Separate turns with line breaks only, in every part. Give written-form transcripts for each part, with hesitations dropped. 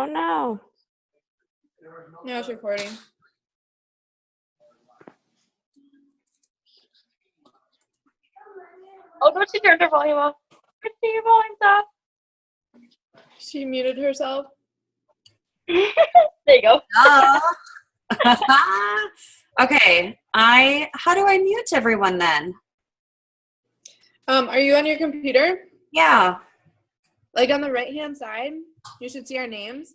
Oh no.
No, it's recording.
Oh, no, she turned her volume off. Christy, your volume's off.
She muted herself.
There you go.
Okay. How do I mute everyone then?
Are you on your computer?
Yeah.
Like on the right-hand side, you should see our names.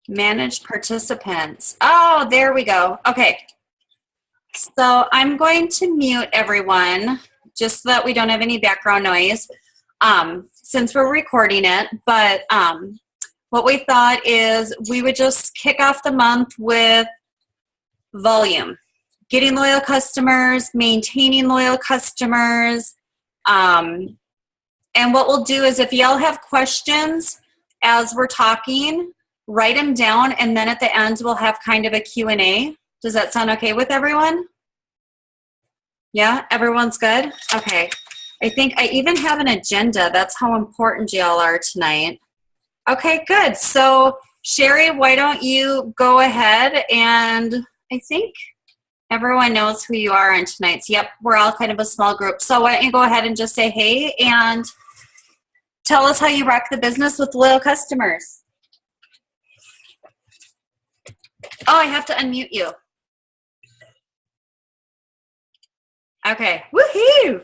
Manage participants. Oh, there we go. Okay. So I'm going to mute everyone just so that we don't have any background noise since we're recording it. But what we thought is we would just kick off the month with volume. Getting loyal customers, maintaining loyal customers. And what we'll do is if y'all have questions as we're talking, write them down, and then at the end we'll have kind of a Q&A. Does that sound okay with everyone? Yeah, everyone's good? Okay. I think I even have an agenda. That's how important y'all are tonight. Okay, good. So Sherry, why don't you go ahead, and I think everyone knows who you are on tonight's. Yep, we're all kind of a small group. So why don't you go ahead and just say hey and tell us how you rock the business with loyal customers. Oh, I have to unmute you. Okay. Woohoo!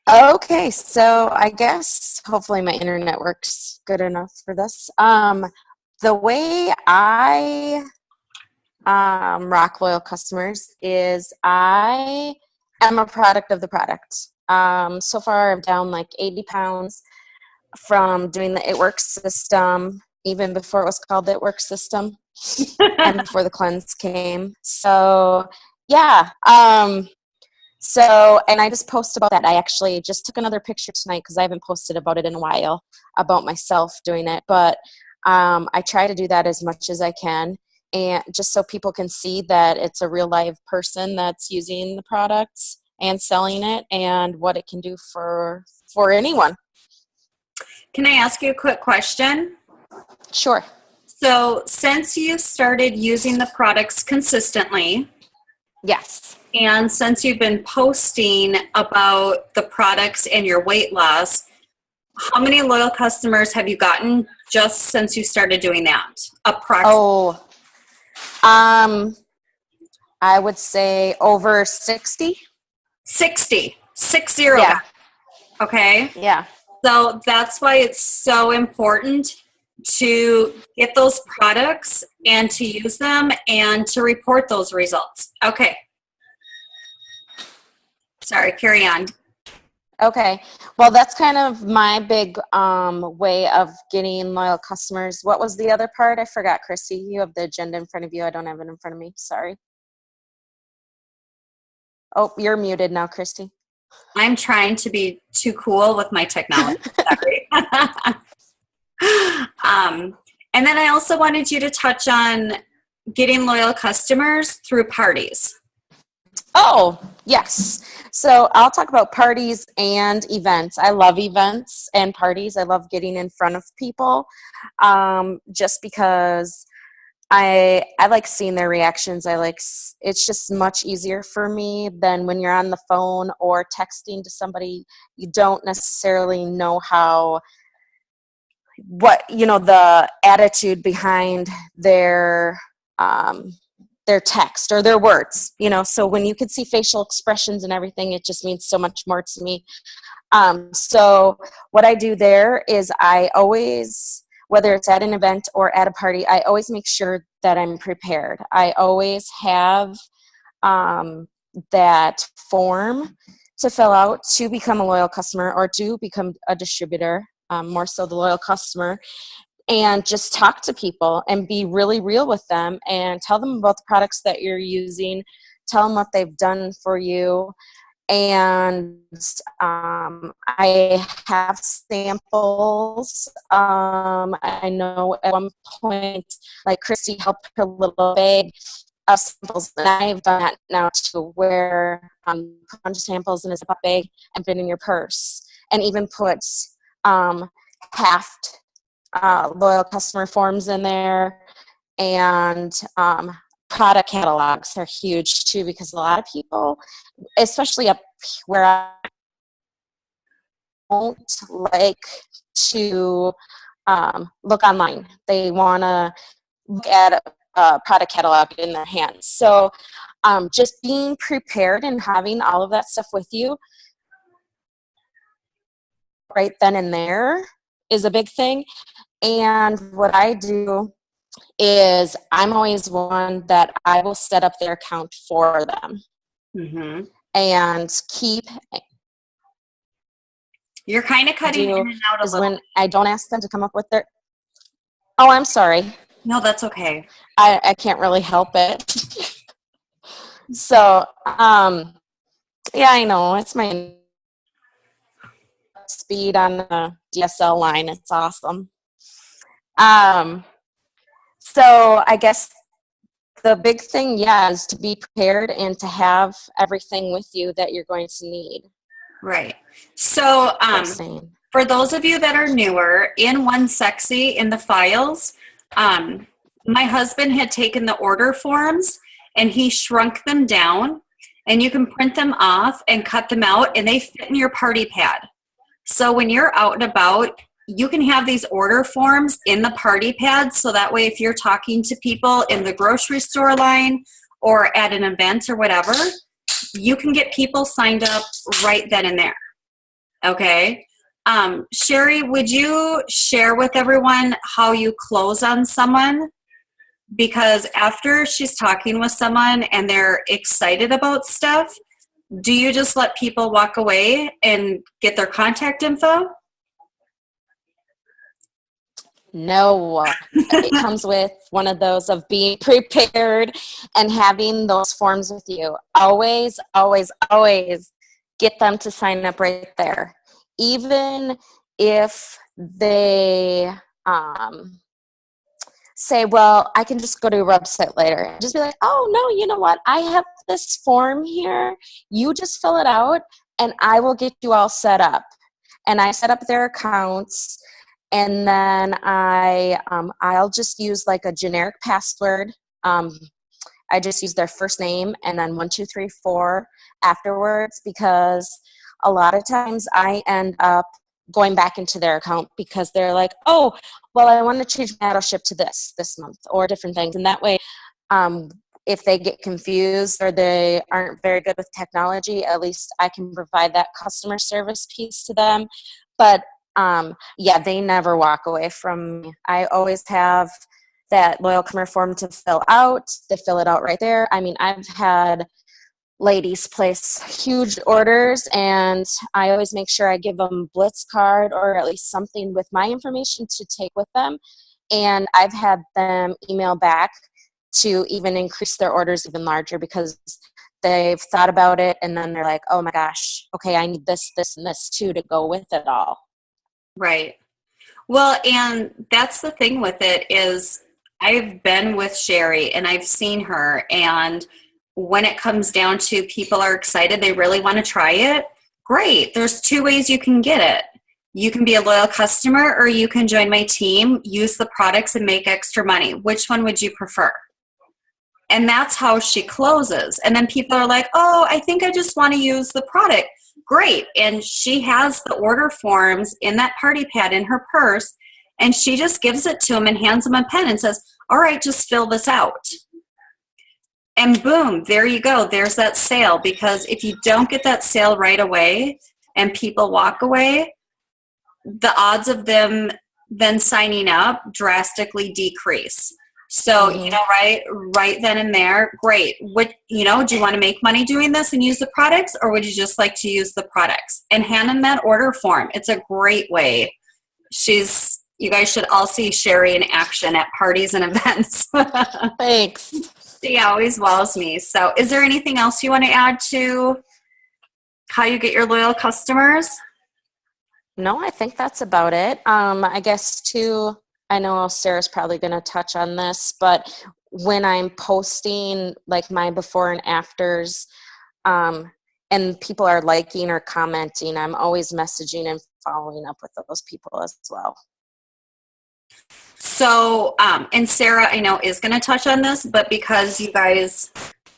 Okay, so I guess hopefully my internet works good enough for this. The way I rock loyal customers is I am a product of the product. So far I'm down like 80 pounds from doing the It Works system, even before it was called the It Works system and before the cleanse came. So yeah. And I just posted about that. I actually just took another picture tonight because I haven't posted about it in a while, about myself doing it. But I try to do that as much as I can, and just so people can see that it's a real live person that's using the products and selling it and what it can do for anyone.
Can I ask you a quick question?
Sure.
So since you started using the products consistently,
yes,
and since you've been posting about the products and your weight loss, how many loyal customers have you gotten just since you started doing that? Approximately.
Oh, I would say over 60.
60. 60.
Yeah.
Okay.
Yeah.
So that's why it's so important to get those products and to use them and to report those results. Okay. Sorry, carry on.
Okay. Well, that's kind of my big way of getting loyal customers. What was the other part? I forgot, Christy. You have the agenda in front of you. I don't have it in front of me. Sorry. Oh, you're muted now, Christy.
I'm trying to be too cool with my technology. Sorry. And then I also wanted you to touch on getting loyal customers through parties.
Oh, yes. So I'll talk about parties and events. I love events and parties. I love getting in front of people just because I like seeing their reactions. It's just much easier for me than when you're on the phone or texting to somebody. You don't necessarily know the attitude behind their text or their words, so when you can see facial expressions and everything, it just means so much more to me. So what I do there is I always, whether it's at an event or at a party, I always make sure that I'm prepared. I always have that form to fill out to become a loyal customer or to become a distributor, more so the loyal customer, and just talk to people and be really real with them and tell them about the products that you're using, tell them what they've done for you. And I have samples. I know at one point, like Christy helped her little bag of samples, and I've done that now to where put a bunch of samples in a Ziploc bag and put it in your purse, and even put Haft loyal customer forms in there, and product catalogs are huge too, because a lot of people, especially up where I don't like to look online. They want to look at a product catalog in their hands. So just being prepared and having all of that stuff with you right then and there is a big thing. And what I do is I'm always one that I will set up their account for them
Mm-hmm.
and keep.
You're kind of cutting in and out a
Is
little.
when I don't ask them to come up with their. Oh, I'm sorry.
No, that's okay.
I can't really help it. So, yeah, I know it's my speed on the DSL line. It's awesome. So I guess the big thing, yeah, is to be prepared and to have everything with you that you're going to need.
Right. So,
Saying.
for those of you that are newer, in One Sexy in the files, my husband had taken the order forms and he shrunk them down, and you can print them off and cut them out, and they fit in your party pad. So when you're out and about, you can have these order forms in the party pad, so that way if you're talking to people in the grocery store line or at an event or whatever, you can get people signed up right then and there. Okay? Sherry, would you share with everyone how you close on someone? Because after she's talking with someone and they're excited about stuff, do you just let people walk away and get their contact info?
No, it comes with one of those of being prepared and having those forms with you. Always, always, always get them to sign up right there. Even if they say, well, I can just go to your website later. Just be like, oh, no, you know what? I have this form here. You just fill it out, and I will get you all set up. And I set up their accounts, and then I'll just use like a generic password. I just use their first name and then 1, 2, 3, 4 afterwards, because a lot of times I end up going back into their account because they're like, oh, well, I want to change my auto ship to this month, or different things. And that way, if they get confused or they aren't very good with technology, at least I can provide that customer service piece to them. But yeah, they never walk away from me. I always have that loyal customer form to fill out. They fill it out right there. I mean, I've had ladies place huge orders, and I always make sure I give them Blitz card or at least something with my information to take with them. And I've had them email back to even increase their orders even larger, because they've thought about it and then they're like, oh my gosh, okay, I need this, this, and this too to go with it all.
Right. Well, and that's the thing with it is I've been with Sherry and I've seen her, and when it comes down to people are excited, they really want to try it, great. There's 2 ways you can get it. You can be a loyal customer, or you can join my team, use the products, and make extra money. Which one would you prefer? And that's how she closes. And then people are like, oh, I think I just want to use the product. Great. And she has the order forms in that party pad in her purse, and she just gives it to them and hands them a pen and says, all right, just fill this out. And boom, there you go. There's that sale. Because if you don't get that sale right away and people walk away, the odds of them then signing up drastically decrease. So, you know, right then and there, great. What, you know, do you want to make money doing this and use the products, or would you just like to use the products? And hand them that order form. It's a great way. You guys should all see Sherry in action at parties and events.
Thanks.
She always wows me. So is there anything else you want to add to how you get your loyal customers?
No, I think that's about it. I guess too, I know Sarah's probably going to touch on this, but when I'm posting like my before and afters, and people are liking or commenting, I'm always messaging and following up with those people as well.
So, and Sarah, I know is going to touch on this, but because you guys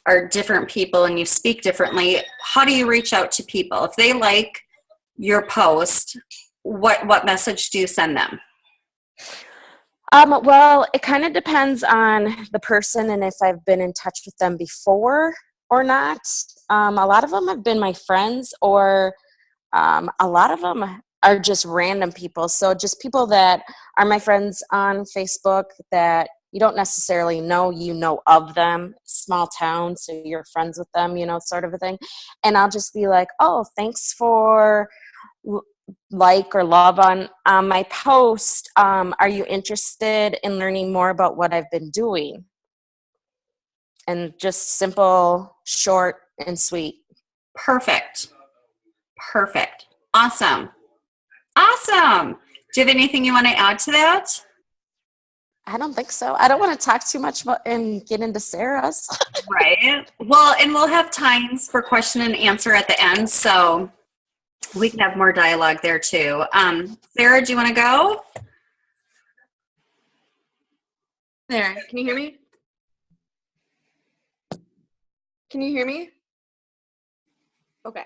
are different people and you speak differently, how do you reach out to people? If they like your post, what message do you send them?
Well, it kind of depends on the person and if I've been in touch with them before or not. A lot of them have been my friends, or a lot of them are just random people. So just people that are my friends on Facebook that you don't necessarily know, you know of them, small town, so you're friends with them, sort of a thing. And I'll just be like, oh, thanks for like or love on my post. Are you interested in learning more about what I've been doing? And just simple, short, and sweet.
Perfect. Awesome. Do you have anything you want to add to that?
I don't think so. I don't want to talk too much about and get into Sarah's.
Right. Well, and we'll have times for question and answer at the end, so we can have more dialogue there too. Sarah, do you want to go?
There. Can you hear me? Can you hear me? Okay.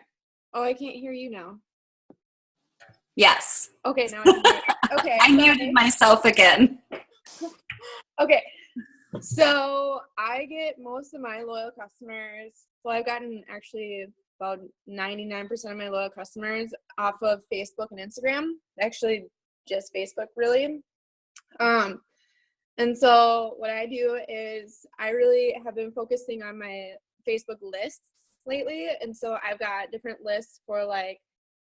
Oh, I can't hear you now.
Yes.
Okay, now I can hear you. Okay.
I muted myself again.
Okay. So I get most of my loyal customers. Well, I've gotten actually about 99% of my loyal customers off of Facebook and Instagram. Actually, just Facebook, really. And so what I do is I really have been focusing on my Facebook lists lately. And so I've got different lists for like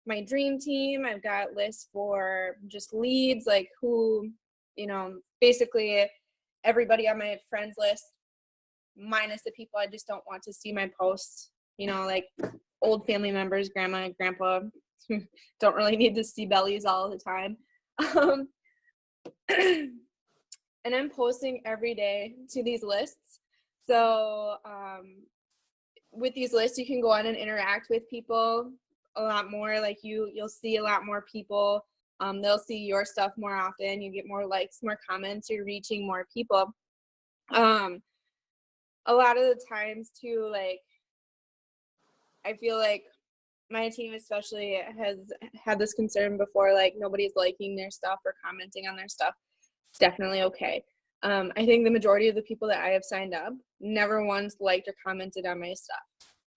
my dream team. I've got lists for just leads, like who, basically everybody on my friends list, minus the people I just don't want to see my posts, like old family members, grandma, grandpa, don't really need to see bellies all the time. And I'm posting every day to these lists. So with these lists, you can go on and interact with people a lot more. Like you'll see a lot more people. They'll see your stuff more often. You get more likes, more comments. You're reaching more people. A lot of the times too, like I feel like my team especially has had this concern before, like nobody's liking their stuff or commenting on their stuff. It's definitely okay. I think the majority of the people that I have signed up never once liked or commented on my stuff,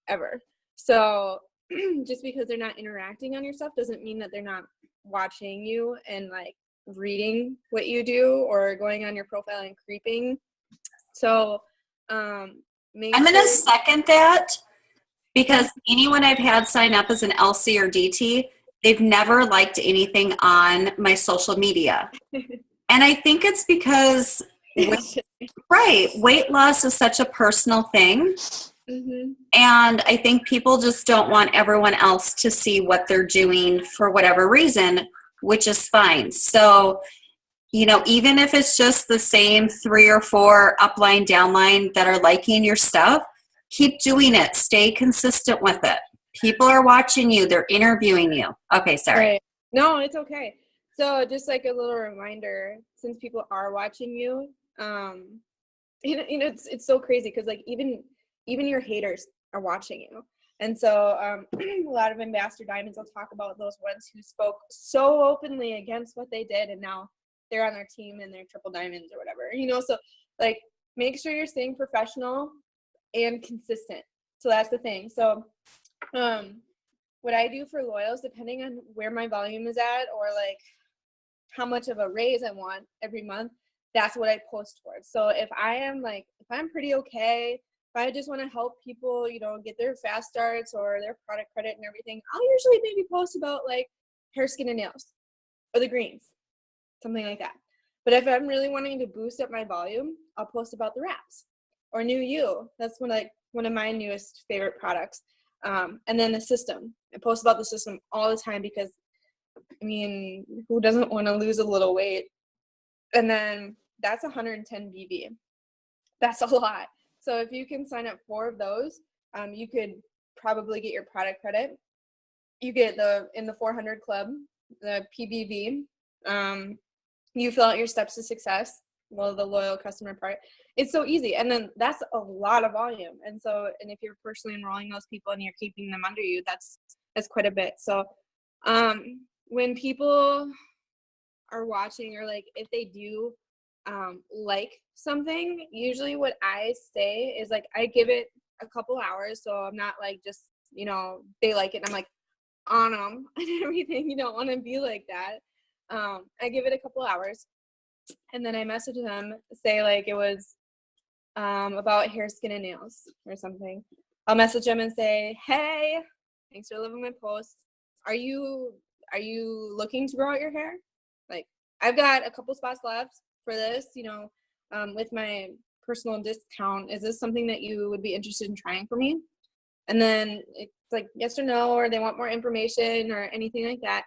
ever. So just because they're not interacting on your stuff doesn't mean that they're not watching you and like reading what you do or going on your profile and creeping. So I'm going
to second that, because anyone I've had sign up as an LC or DT, they've never liked anything on my social media. And I think it's because weight loss is such a personal thing. Mm-hmm. And I think people just don't want everyone else to see what they're doing for whatever reason, which is fine. So, even if it's just the same 3 or 4 upline, downline that are liking your stuff, keep doing it. Stay consistent with it. People are watching you. They're interviewing you. Okay, sorry.
Right. No, it's okay. So just like a little reminder, since people are watching you, it's so crazy because like even your haters are watching you. And so a lot of Ambassador Diamonds will talk about those ones who spoke so openly against what they did, and now they're on their team and they're triple diamonds or whatever, so like make sure you're staying professional and consistent. So that's the thing. So what I do for loyals, depending on where my volume is at or like how much of a raise I want every month, that's what I post towards. So if I'm pretty okay, if I just want to help people, get their fast starts or their product credit and everything, I'll usually maybe post about like hair, skin, and nails or the greens, something like that. But if I'm really wanting to boost up my volume, I'll post about the wraps or New You. That's one of my newest favorite products. And then the system. I post about the system all the time because, who doesn't want to lose a little weight? And then that's 110 BV. That's a lot. So if you can sign up 4 of those, you could probably get your product credit. You get in the 400 club, the PBV. You fill out your steps to success. Well, the loyal customer part. It's so easy. And then that's a lot of volume. And if you're personally enrolling those people and you're keeping them under you, that's quite a bit. So when people are watching, or like if they do like something, usually what I say is like I give it a couple hours. So I'm not like just, they like it and I'm like on them and everything. You don't want to be like that. I give it a couple hours and then I message them, say like it was about hair, skin, and nails or something. I'll message them and say, hey, thanks for loving my post. Are you looking to grow out your hair? Like, I've got a couple spots left for this, with my personal discount. Is this something that you would be interested in trying for me? And then it's like yes or no, or they want more information or anything like that.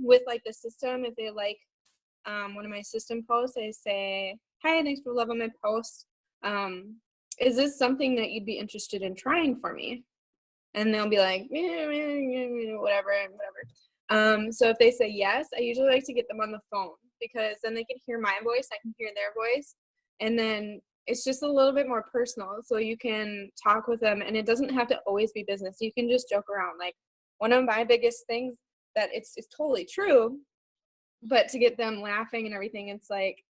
With like the system, if they like one of my system posts, I say, hi, thanks for loving my post. Is this something that you'd be interested in trying for me? And they'll be like, whatever. So if they say yes, I usually like to get them on the phone because then they can hear my voice, I can hear their voice, and then it's just a little bit more personal. So you can talk with them, and it doesn't have to always be business. You can just joke around. Like one of my biggest things that it's totally true, but to get them laughing and everything, it's like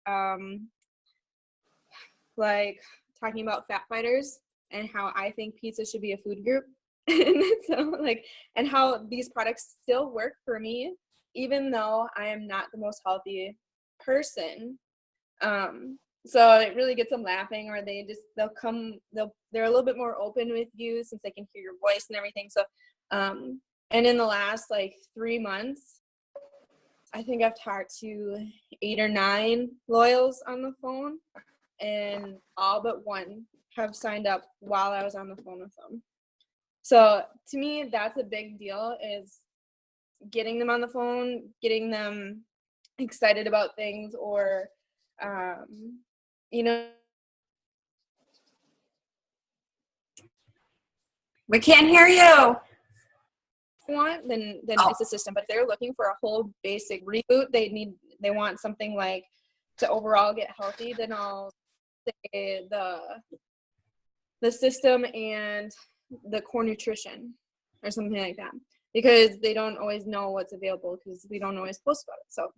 talking about fat fighters and how I think pizza should be a food group. And so and how these products still work for me, even though I am not the most healthy person. So it really gets them laughing, or they're a little bit more open with you since they can hear your voice and everything. So, and in the last 3 months, I think I've talked to 8 or 9 loyals on the phone, and all but one have signed up while I was on the phone with them. So to me, that's a big deal, is getting them on the phone, getting them excited about things, or,
We can't hear you.
want, then it's a system. But if they're looking for a whole basic reboot, they want something like to overall get healthy, then I'll say the system and the core nutrition or something like that, because they don't always know what's available because we don't always post about it.
So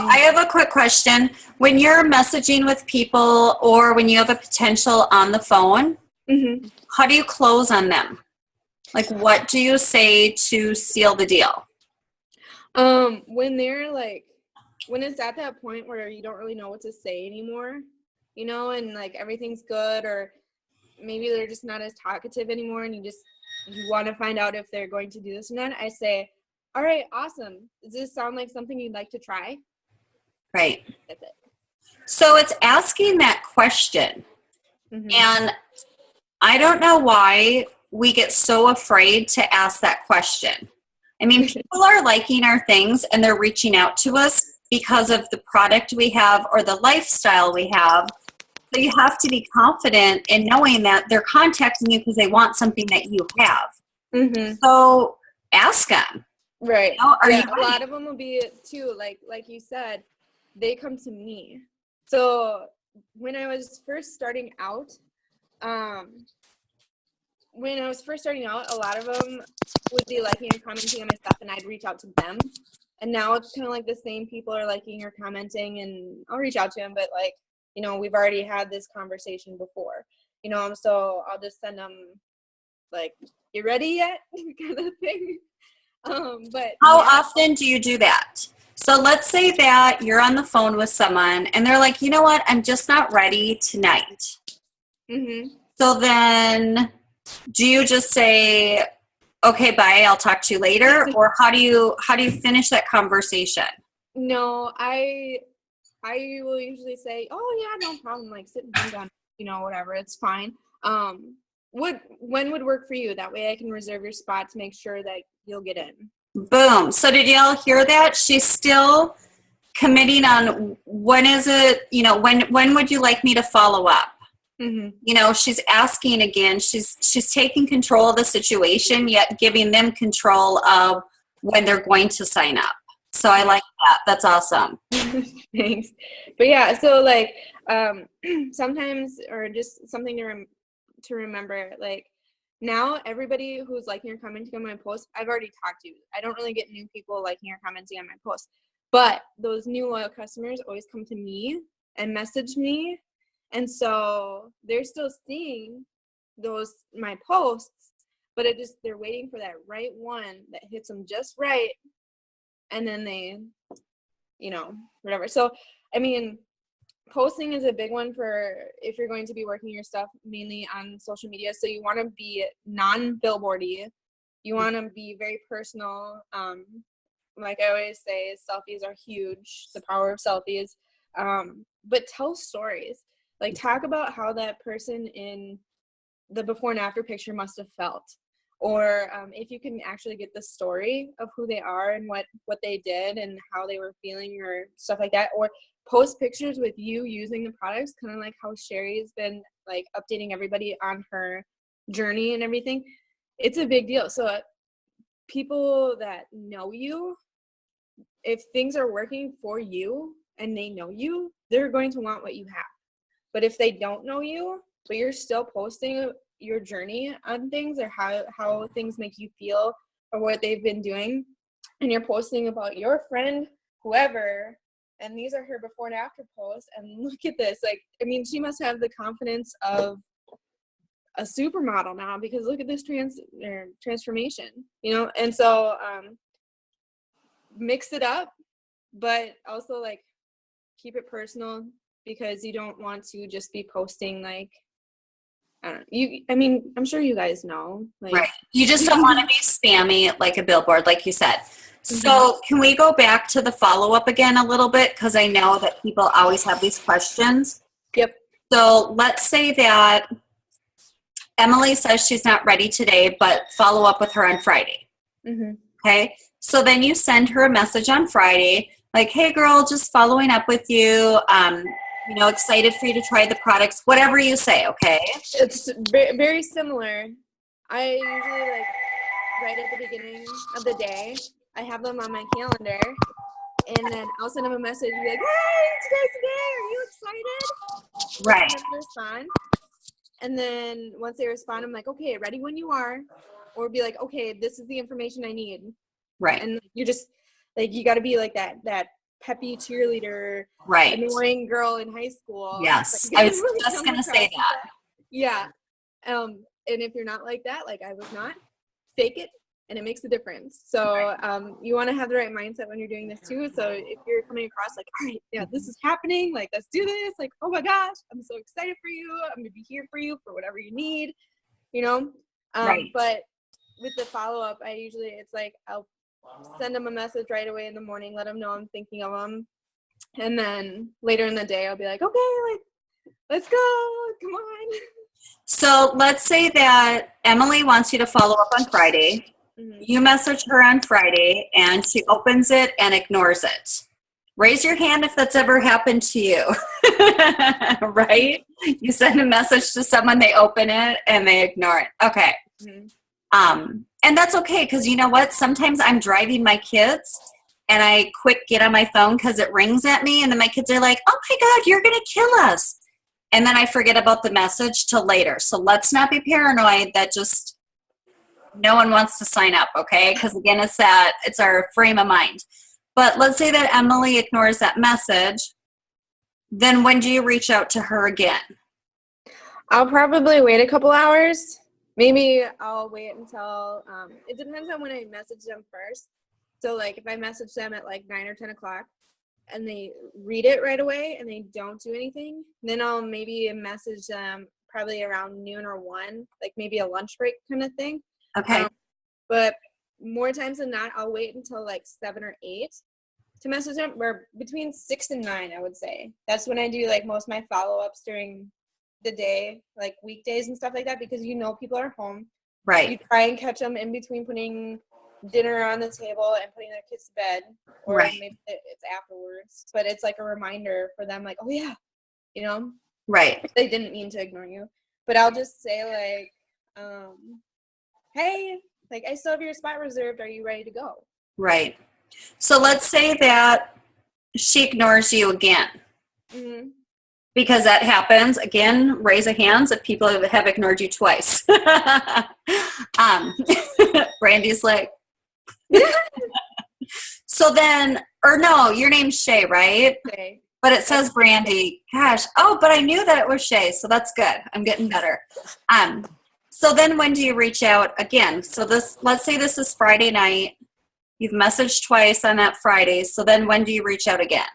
I have a quick question. When you're messaging with people, or when you have a potential on the phone, how do you close on them? Like, what do you say to seal the deal?
When they're when it's at that point where you don't really know what to say anymore, and everything's good, or maybe they're just not as talkative anymore, and you want to find out if they're going to do this or not, I say, all right, awesome. Does this sound like something you'd like to try?
Right.
That's it.
So it's asking that question. And I don't know why we get so afraid to ask that question. I mean, people are liking our things and they're reaching out to us because of the product we have or the lifestyle we have. So you have to be confident in knowing that they're contacting you because they want something that you have. So ask them.
Right.
A
lot of them will be too, like you said, they come to me. So when I was first starting out, a lot of them would be liking and commenting on my stuff, and I'd reach out to them. And now it's kind of like the same people are liking or commenting, and I'll reach out to them, but we've already had this conversation before, so I'll just send them you ready yet? kind of thing. But
how often do you do that? So let's say that you're on the phone with someone and they're like, you know what, I'm just not ready tonight. So then do you just say, okay, bye, I'll talk to you later? Or how do you finish that conversation?
No, I will usually say, oh yeah, no problem, sit and drink on, whatever, it's fine. When would work for you? That way I can reserve your spot to make sure that you'll get in.
Boom. So did y'all hear that? She's still committing on when is it, when would you like me to follow up? She's asking again. She's taking control of the situation, yet giving them control of when they're going to sign up. So I like that. That's awesome.
Thanks. But yeah, so like sometimes, or just something to remember, like now everybody who's liking or commenting on my post, I've already talked to. I don't really get new people liking or commenting on my post. But those new loyal customers always come to me and message me. And so they're still seeing my posts, but they're waiting for that right one that hits them just right. And then they, whatever. So, I mean, posting is a big one for if you're going to be working your stuff mainly on social media. So you want to be non-billboardy. You want to be very personal. Like I always say, selfies are huge, the power of selfies. But tell stories. Like talk about how that person in the before and after picture must have felt. Or if you can actually get the story of who they are and what they did and how they were feeling or stuff like that. Or post pictures with you using the products, kind of like how Sherry's been like updating everybody on her journey and everything. It's a big deal. So people that know you, if things are working for you and they know you, they're going to want what you have. But if they don't know you, but you're still posting your journey on things or how things make you feel or what they've been doing, and you're posting about your friend, whoever, and these are her before and after posts, and look at this. Like, I mean, she must have the confidence of a supermodel now because look at this transformation, and so mix it up, but also like keep it personal because you don't want to just be posting like, I'm sure you guys know. Like,
Right. You just don't want to be spammy like a billboard, like you said. So can we go back to the follow-up again a little bit? Because I know that people always have these questions.
Yep.
So let's say that Emily says she's not ready today, but follow up with her on Friday.
Mm-hmm.
Okay. So then you send her a message on Friday, like, hey girl, just following up with you. Excited for you to try the products, whatever you say. Okay.
It's very similar. I usually like right at the beginning of the day, I have them on my calendar, and then I'll send them a message and be like, hey, today's the day. Are you excited?
Right.
And respond. And then once they respond, I'm like, okay, ready when you are. Or be like, okay, this is the information I need.
Right.
And you're just like, you got to be like that peppy cheerleader,
right,
annoying girl in high school.
Yes,
like,
I was just going to say that.
Yeah. And if you're not like that, like I was not, fake it, and it makes a difference. So you want to have the right mindset when you're doing this too. So if you're coming across like, all right, yeah, this is happening, like, let's do this. Like, oh my gosh, I'm so excited for you. I'm going to be here for you for whatever you need,
Right.
But with the follow-up, it's like, I'll send them a message right away in the morning, let them know I'm thinking of them. And then later in the day, I'll be like, okay, like, let's go. Come on.
So let's say that Emily wants you to follow up on Friday. Mm-hmm. You message her on Friday and she opens it and ignores it. Raise your hand if that's ever happened to you. Right? You send a message to someone, they open it and they ignore it. Okay. Mm-hmm. And that's okay, because you know what? Sometimes I'm driving my kids and I quick get on my phone because it rings at me, and then my kids are like, oh my God, you're going to kill us. And then I forget about the message till later. So let's not be paranoid that just no one wants to sign up, okay? Because again, it's our frame of mind. But let's say that Emily ignores that message. Then when do you reach out to her again?
I'll probably wait a couple hours. Maybe I'll wait until, it depends on when I message them first. So like if I message them at like 9 or 10 o'clock and they read it right away and they don't do anything, then I'll maybe message them probably around noon or 1, like maybe a lunch break kind of thing.
Okay.
But more times than not, I'll wait until like 7 or 8 to message them, or between 6 and 9, I would say. That's when I do like most of my follow-ups during the day, like weekdays and stuff like that, because people are home.
Right.
You try and catch them in between putting dinner on the table and putting their kids to bed, or
right.
Maybe it's afterwards, but it's like a reminder for them, like, oh yeah,
right.
They didn't mean to ignore you. But I'll just say like, hey, like I still have your spot reserved, are you ready to go?
Right. So let's say that she ignores you again,
Mhm.
because that happens. Again, raise a hands if people have ignored you twice. um, Brandy's like, so then, or no, your name's Shay, right?
Okay.
But it says Brandy. Gosh. Oh, but I knew that it was Shay, so that's good. I'm getting better. So then when do you reach out again? So let's say this is Friday night. You've messaged twice on that Friday. So then when do you reach out again?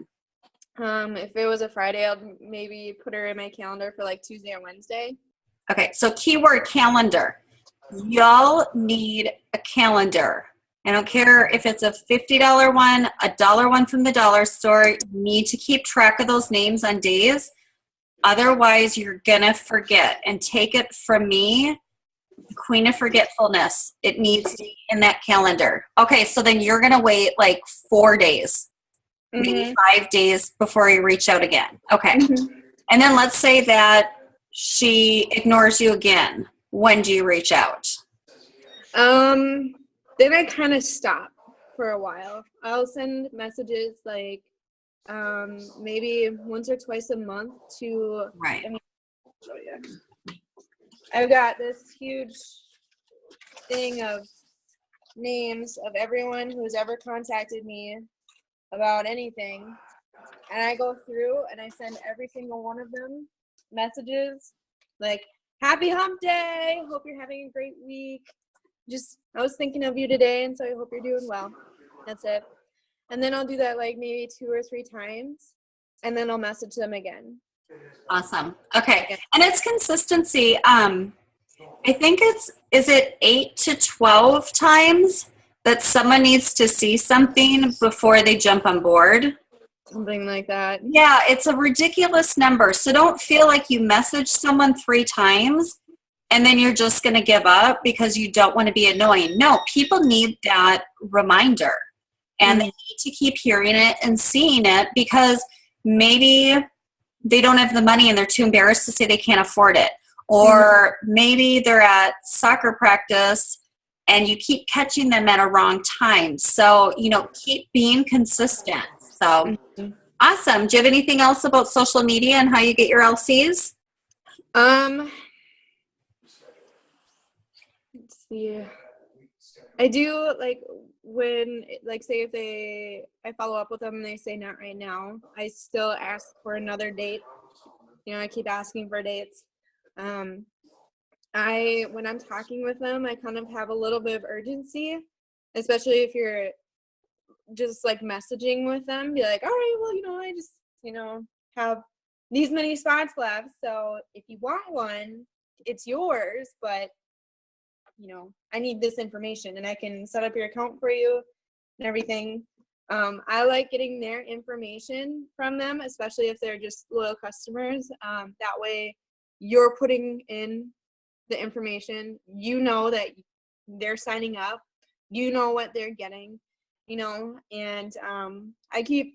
If it was a Friday, I'd maybe put her in my calendar for like Tuesday or Wednesday.
Okay, so keyword calendar. Y'all need a calendar. I don't care if it's a $50 one, a $1 one from the dollar store. You need to keep track of those names on days. Otherwise, you're going to forget. And take it from me, Queen of Forgetfulness. It needs to be in that calendar. Okay, so then you're going to wait like 4 days, maybe 5 days before you reach out again. Okay. And then let's say that she ignores you again. When do you reach out?
Then I kind of stop for a while. I'll send messages like maybe once or twice a month to.
Right.
I mean, show you. I've got this huge thing of names of everyone who's ever contacted me about anything, and I go through and I send every single one of them messages like, happy hump day, hope you're having a great week, just I was thinking of you today, and so I hope you're doing well. That's it. And then I'll do that like maybe 2 or 3 times, and then I'll message them again.
Awesome. Okay. And it's consistency. I think is it 8 to 12 times that someone needs to see something before they jump on board?
Something like that.
Yeah, it's a ridiculous number. So don't feel like you message someone 3 times and then you're just going to give up because you don't want to be annoying. No, people need that reminder, and they need to keep hearing it and seeing it, because maybe they don't have the money and they're too embarrassed to say they can't afford it. Or maybe they're at soccer practice and you keep catching them at a wrong time. So, keep being consistent. So awesome. Do you have anything else about social media and how you get your LCs?
Let's see. I do like when, like, say if I follow up with them and they say not right now, I still ask for another date. I keep asking for dates. When I'm talking with them, I kind of have a little bit of urgency, especially if you're just like messaging with them, be like, all right, well, I just, have these many spots left. So if you want one, it's yours, but I need this information and I can set up your account for you and everything. I like getting their information from them, especially if they're just loyal customers. That way you're putting in the information, that they're signing up, what they're getting, and I keep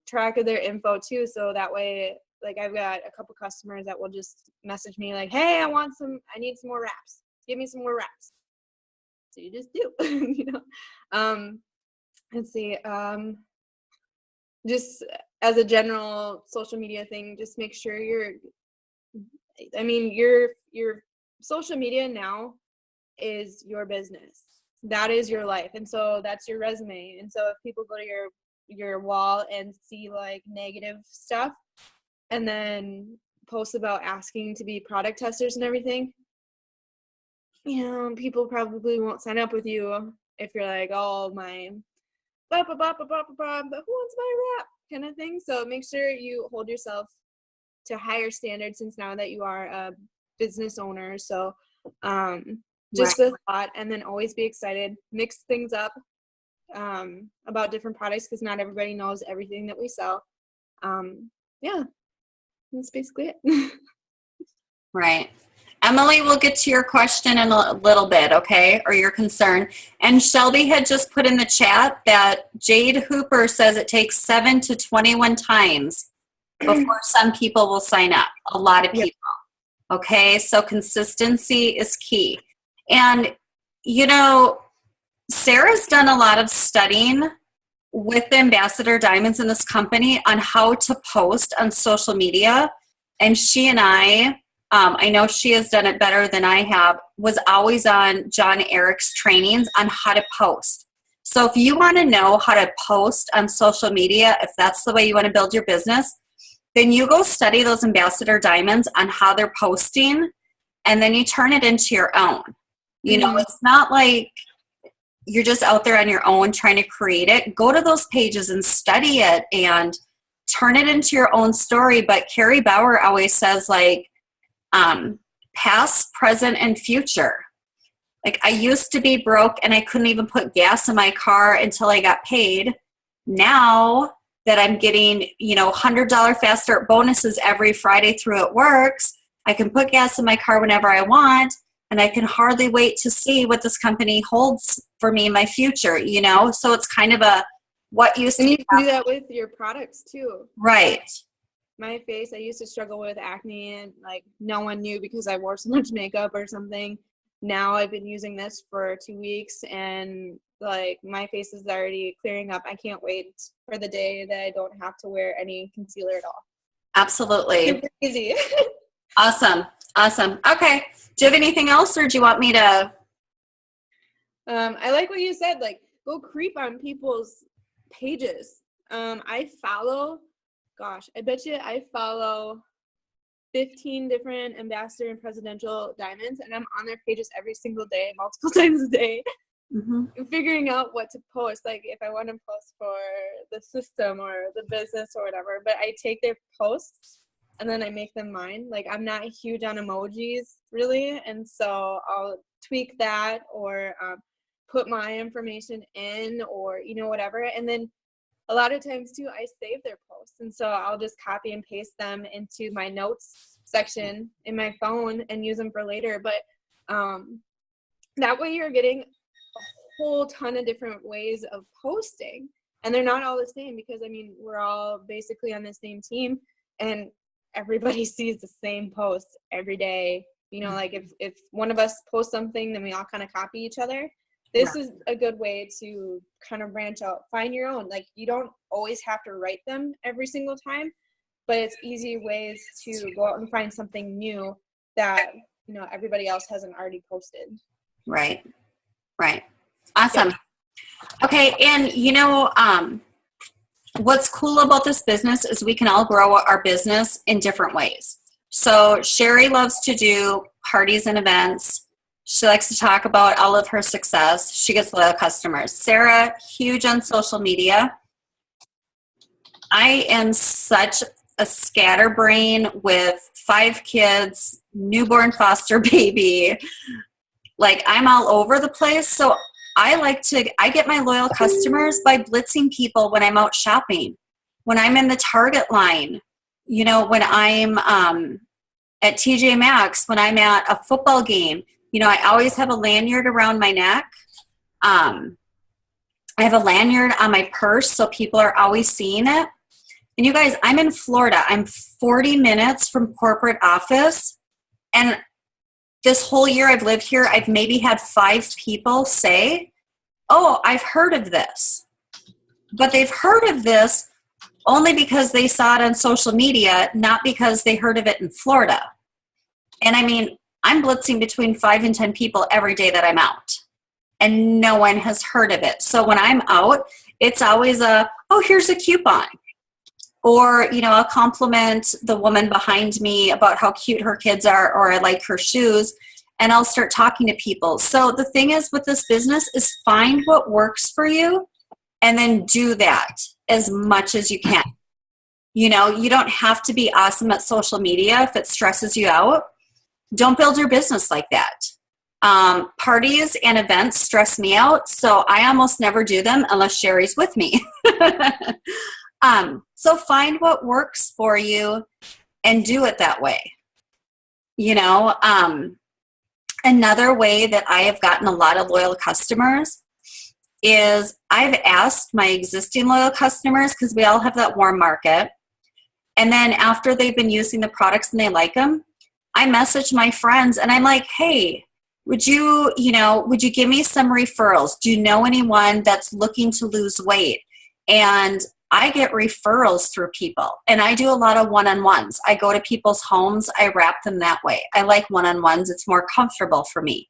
track of their info too. So that way, like, I've got a couple customers that will just message me like, hey, I need some more wraps. Give me some more wraps. So you just do, let's see. Just as a general social media thing, just make sure your social media now is your business. That is your life. And so that's your resume. And so if people go to your wall and see like negative stuff and then post about asking to be product testers and everything, people probably won't sign up with you if you're like, oh, my blah, blah, blah, blah, blah, blah, but who wants my rap kind of thing. So make sure you hold yourself to higher standards, since now that you are a business owner. So just a thought, and then always be excited, mix things up about different products, because not everybody knows everything that we sell. Yeah, that's basically it.
Right. Emily, we'll get to your question in a little bit, okay, or your concern. And Shelby had just put in the chat that Jade Hooper says it takes 7 to 21 times before some people will sign up. A lot of people. Yep. Okay, so consistency is key. And, Sarah's done a lot of studying with the Ambassador Diamonds in this company on how to post on social media. And she and I know she has done it better than I have, was always on John Eric's trainings on how to post. So if you want to know how to post on social media, if that's the way you want to build your business, then you go study those Ambassador Diamonds on how they're posting, and then you turn it into your own. You know, it's not like you're just out there on your own trying to create it. Go to those pages and study it and turn it into your own story. But Carrie Bauer always says, like, past, present, and future. Like, I used to be broke and I couldn't even put gas in my car until I got paid. Now that I'm getting, $100 Fast Start bonuses every Friday through It Works, I can put gas in my car whenever I want, and I can hardly wait to see what this company holds for me in my future, So it's kind of a what used to
And you
be.
can do that with your products too.
Right.
My face, I used to struggle with acne and like no one knew because I wore so much makeup or something. Now I've been using this for 2 weeks and like my face is already clearing up. I can't wait for the day that I don't have to wear any concealer at all.
Absolutely.
Super easy.
Awesome. Okay. Do you have anything else, or do you want me to?
I like what you said, like go creep on people's pages. I bet you I follow 15 different ambassador and presidential diamonds, and I'm on their pages every single day, multiple times a day, figuring out what to post, like if I want to post for the system or the business or whatever. But I take their posts and then I make them mine. Like, I'm not huge on emojis really, and so I'll tweak that or put my information in, or whatever. And then a lot of times too, I save their posts, and so I'll just copy and paste them into my notes section in my phone and use them for later. But that way you're getting a whole ton of different ways of posting, and they're not all the same, because we're all basically on the same team and everybody sees the same posts every day. Like if one of us posts something, then we all kind of copy each other. This is a good way to kind of branch out, find your own. Like, you don't always have to write them every single time, but it's easy ways to go out and find something new that, everybody else hasn't already posted.
Right. Awesome. Okay. And what's cool about this business is we can all grow our business in different ways. So Sherry loves to do parties and events. She likes to talk about all of her success. She gets loyal customers. Sarah, huge on social media. I am such a scatterbrain with 5 kids, newborn foster baby. Like, I'm all over the place. So I get my loyal customers by blitzing people when I'm out shopping, when I'm in the Target line, when I'm at TJ Maxx, when I'm at a football game. I always have a lanyard around my neck. I have a lanyard on my purse, so people are always seeing it. And you guys, I'm in Florida. I'm 40 minutes from corporate office. And this whole year I've lived here, I've maybe had 5 people say, "Oh, I've heard of this." But they've heard of this only because they saw it on social media, not because they heard of it in Florida. And I'm blitzing between 5 and 10 people every day that I'm out, and no one has heard of it. So when I'm out, it's always here's a coupon. Or, I'll compliment the woman behind me about how cute her kids are, or I like her shoes, and I'll start talking to people. So the thing is with this business is find what works for you and then do that as much as you can. You don't have to be awesome at social media if it stresses you out. Don't build your business like that. Parties and events stress me out, so I almost never do them unless Sherry's with me. So find what works for you and do it that way. Another way that I have gotten a lot of loyal customers is I've asked my existing loyal customers, because we all have that warm market, and then after they've been using the products and they like them, I message my friends and I'm like, "Hey, would you give me some referrals? Do you know anyone that's looking to lose weight? And I get referrals through people, and I do a lot of one-on-ones. I go to people's homes. I wrap them that way. I like one-on-ones. It's more comfortable for me.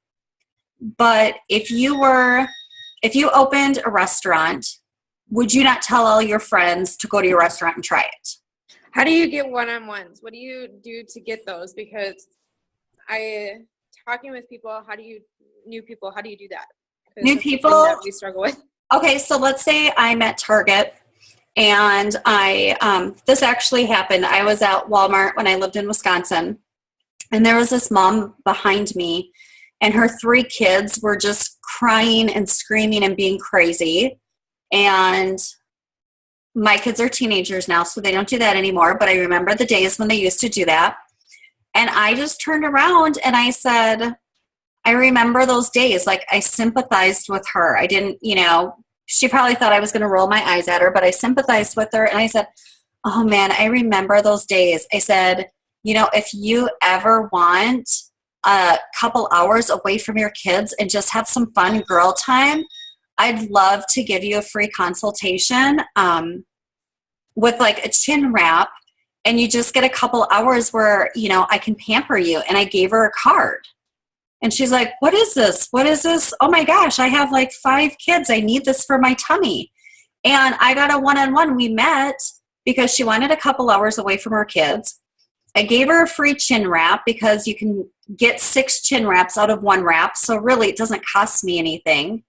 But if you opened a restaurant, would you not tell all your friends to go to your restaurant and try it?
How do you get one-on-ones? What do you do to get those? Because talking with people, new people, how do you do that?
New people?
That we struggle with.
Okay, so let's say I'm at Target, and this actually happened. I was at Walmart when I lived in Wisconsin, and there was this mom behind me, and her 3 kids were just crying and screaming and being crazy. And my kids are teenagers now, so they don't do that anymore, but I remember the days when they used to do that. And I just turned around and I said, I remember those days. Like, I sympathized with her. I didn't, she probably thought I was going to roll my eyes at her, but I sympathized with her. And I said, oh man, I remember those days. I said, if you ever want a couple hours away from your kids and just have some fun girl time, I'd love to give you a free consultation with like a chin wrap, and you just get a couple hours where, I can pamper you. And I gave her a card. And she's like, what is this? What is this? Oh my gosh, I have like 5 kids. I need this for my tummy. And I got a one-on-one. We met because she wanted a couple hours away from her kids. I gave her a free chin wrap because you can get 6 chin wraps out of 1 wrap. So really, it doesn't cost me anything,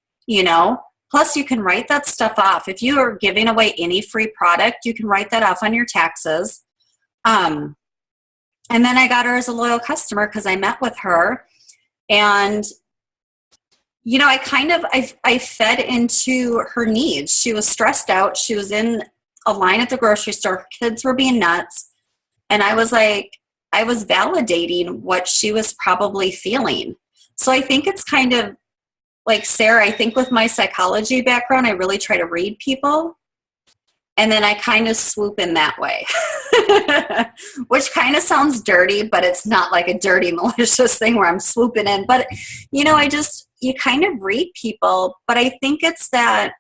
Plus, you can write that stuff off. If you are giving away any free product, you can write that off on your taxes. And then I got her as a loyal customer because I met with her. And, I fed into her needs. She was stressed out. She was in a line at the grocery store. Her kids were being nuts. And I was validating what she was probably feeling. So I think it's kind of like Sarah, I think with my psychology background, I really try to read people. And then I kind of swoop in that way, which kind of sounds dirty, but it's not like a dirty, malicious thing where I'm swooping in. But, you kind of read people. But I think it's that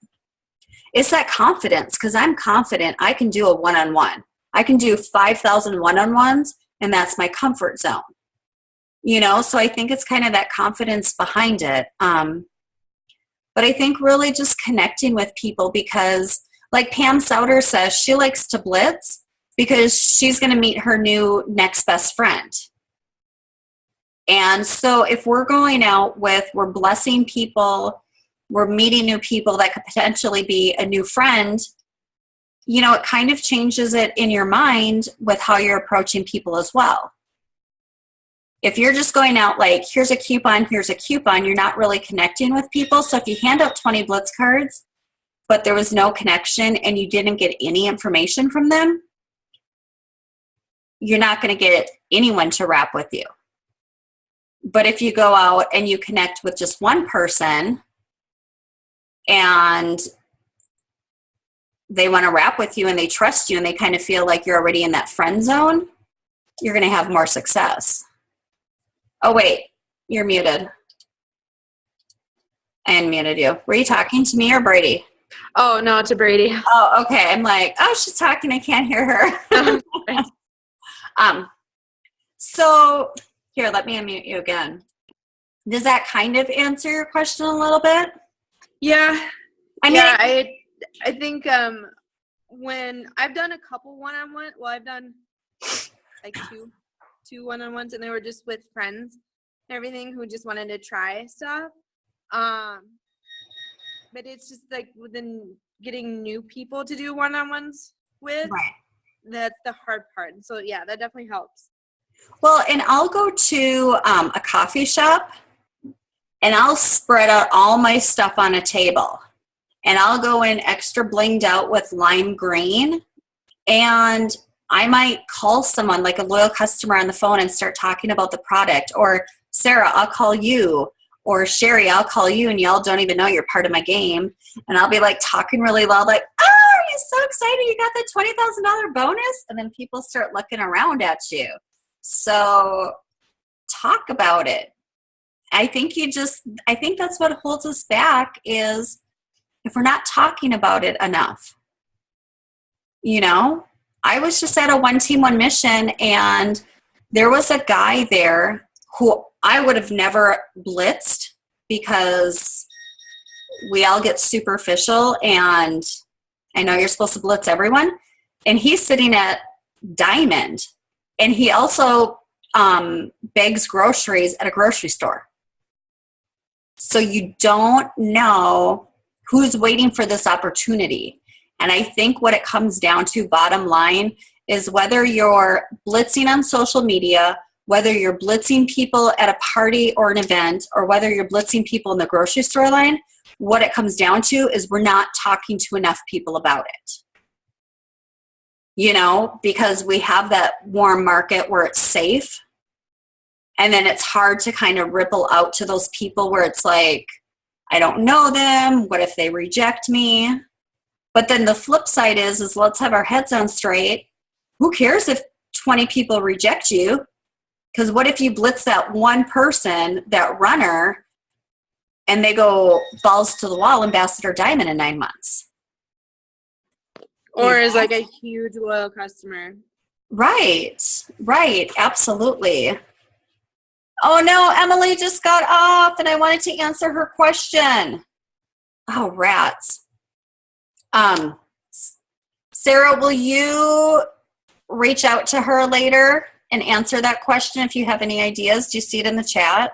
confidence, because I'm confident I can do a one-on-one. I can do 5,000 one-on-ones, and that's my comfort zone. So I think it's kind of that confidence behind it. But I think really just connecting with people, because like Pam Souter says, she likes to blitz because she's going to meet her new next best friend. And so if we're going out we're blessing people, we're meeting new people that could potentially be a new friend, it kind of changes it in your mind with how you're approaching people as well. If you're just going out like, here's a coupon, you're not really connecting with people. So if you hand out 20 Blitz cards, but there was no connection and you didn't get any information from them, you're not going to get anyone to wrap with you. But if you go out and you connect with just one person and they want to wrap with you and they trust you and they kind of feel like you're already in that friend zone, you're going to have more success. Oh, wait, you're muted. I unmuted you. Were you talking to me or Brady?
Oh, no, to Brady.
Oh, okay. I'm like, oh, she's talking. I can't hear her. So here, let me unmute you again. Does that kind of answer your question a little bit?
Yeah.
I
think when I've done a couple one-on-one, I've done like two one-on-ones, and they were just with friends and everything who just wanted to try stuff. But it's just like within getting new people to do one-on-ones with,
right.
That's the hard part. So yeah, that definitely helps.
Well, and I'll go to a coffee shop and I'll spread out all my stuff on a table, and I'll go in extra blinged out with lime green, and I might call someone like a loyal customer on the phone and start talking about the product. Or Sarah, I'll call you. Or Sherry, I'll call you, and y'all don't even know you're part of my game. And I'll be like talking really loud, like, oh, are you so excited you got the $20,000 bonus? And then people start looking around at you. So talk about it. I think that's what holds us back is if we're not talking about it enough. You know, I was just at a One Team, One Mission, and there was a guy there who I would have never blitzed because we all get superficial, and I know you're supposed to blitz everyone. And he's sitting at Diamond, and he also bags groceries at a grocery store. So you don't know who's waiting for this opportunity. And I think what it comes down to, bottom line, is whether you're blitzing on social media, whether you're blitzing people at a party or an event, or whether you're blitzing people in the grocery store line, what it comes down to is we're not talking to enough people about it. You know, because we have that warm market where it's safe. And then it's hard to kind of ripple out to those people where it's like, I don't know them. What if they reject me? But then the flip side is let's have our heads on straight. Who cares if 20 people reject you? Because what if you blitz that one person, that runner, and they go balls to the wall, Ambassador Diamond in 9 months?
Or is like a huge loyal customer.
Right, absolutely. Oh no, Emily just got off and I wanted to answer her question. Oh, rats. Sarah, will you reach out to her later and answer that question if you have any ideas? Do you see it in the chat?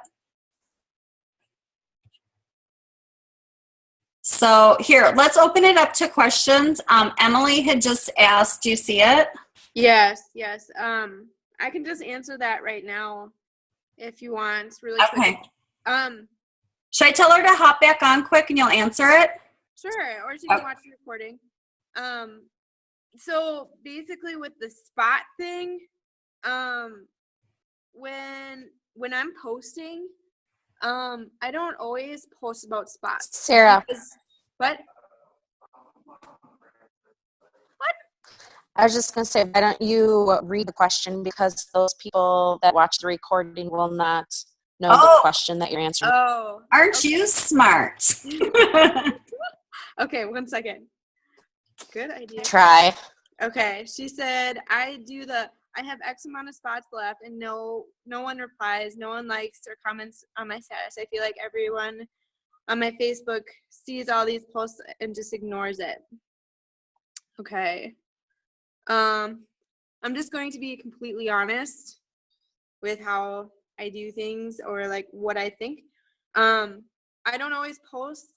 So here, let's open it up to questions. Emily had just asked, do you see it?
Yes. I can just answer that right now if you want, really quick.
Okay. Should I tell her to hop back on quick and you'll answer it?
Sure, or she can watch the recording. So basically with the spot thing, when I'm posting, I don't always post about spots.
Sarah.
What?
I was just going to say, why don't you read the question, because those people that watch the recording will not know the question that you're answering.
Oh.
Aren't you smart?
Okay, 1 second. Good idea.
Try.
Okay, she said, I have X amount of spots left and no one replies, no one likes or comments on my status. I feel like everyone on my Facebook sees all these posts and just ignores it. Okay. I'm just going to be completely honest with how I do things or like what I think. I don't always post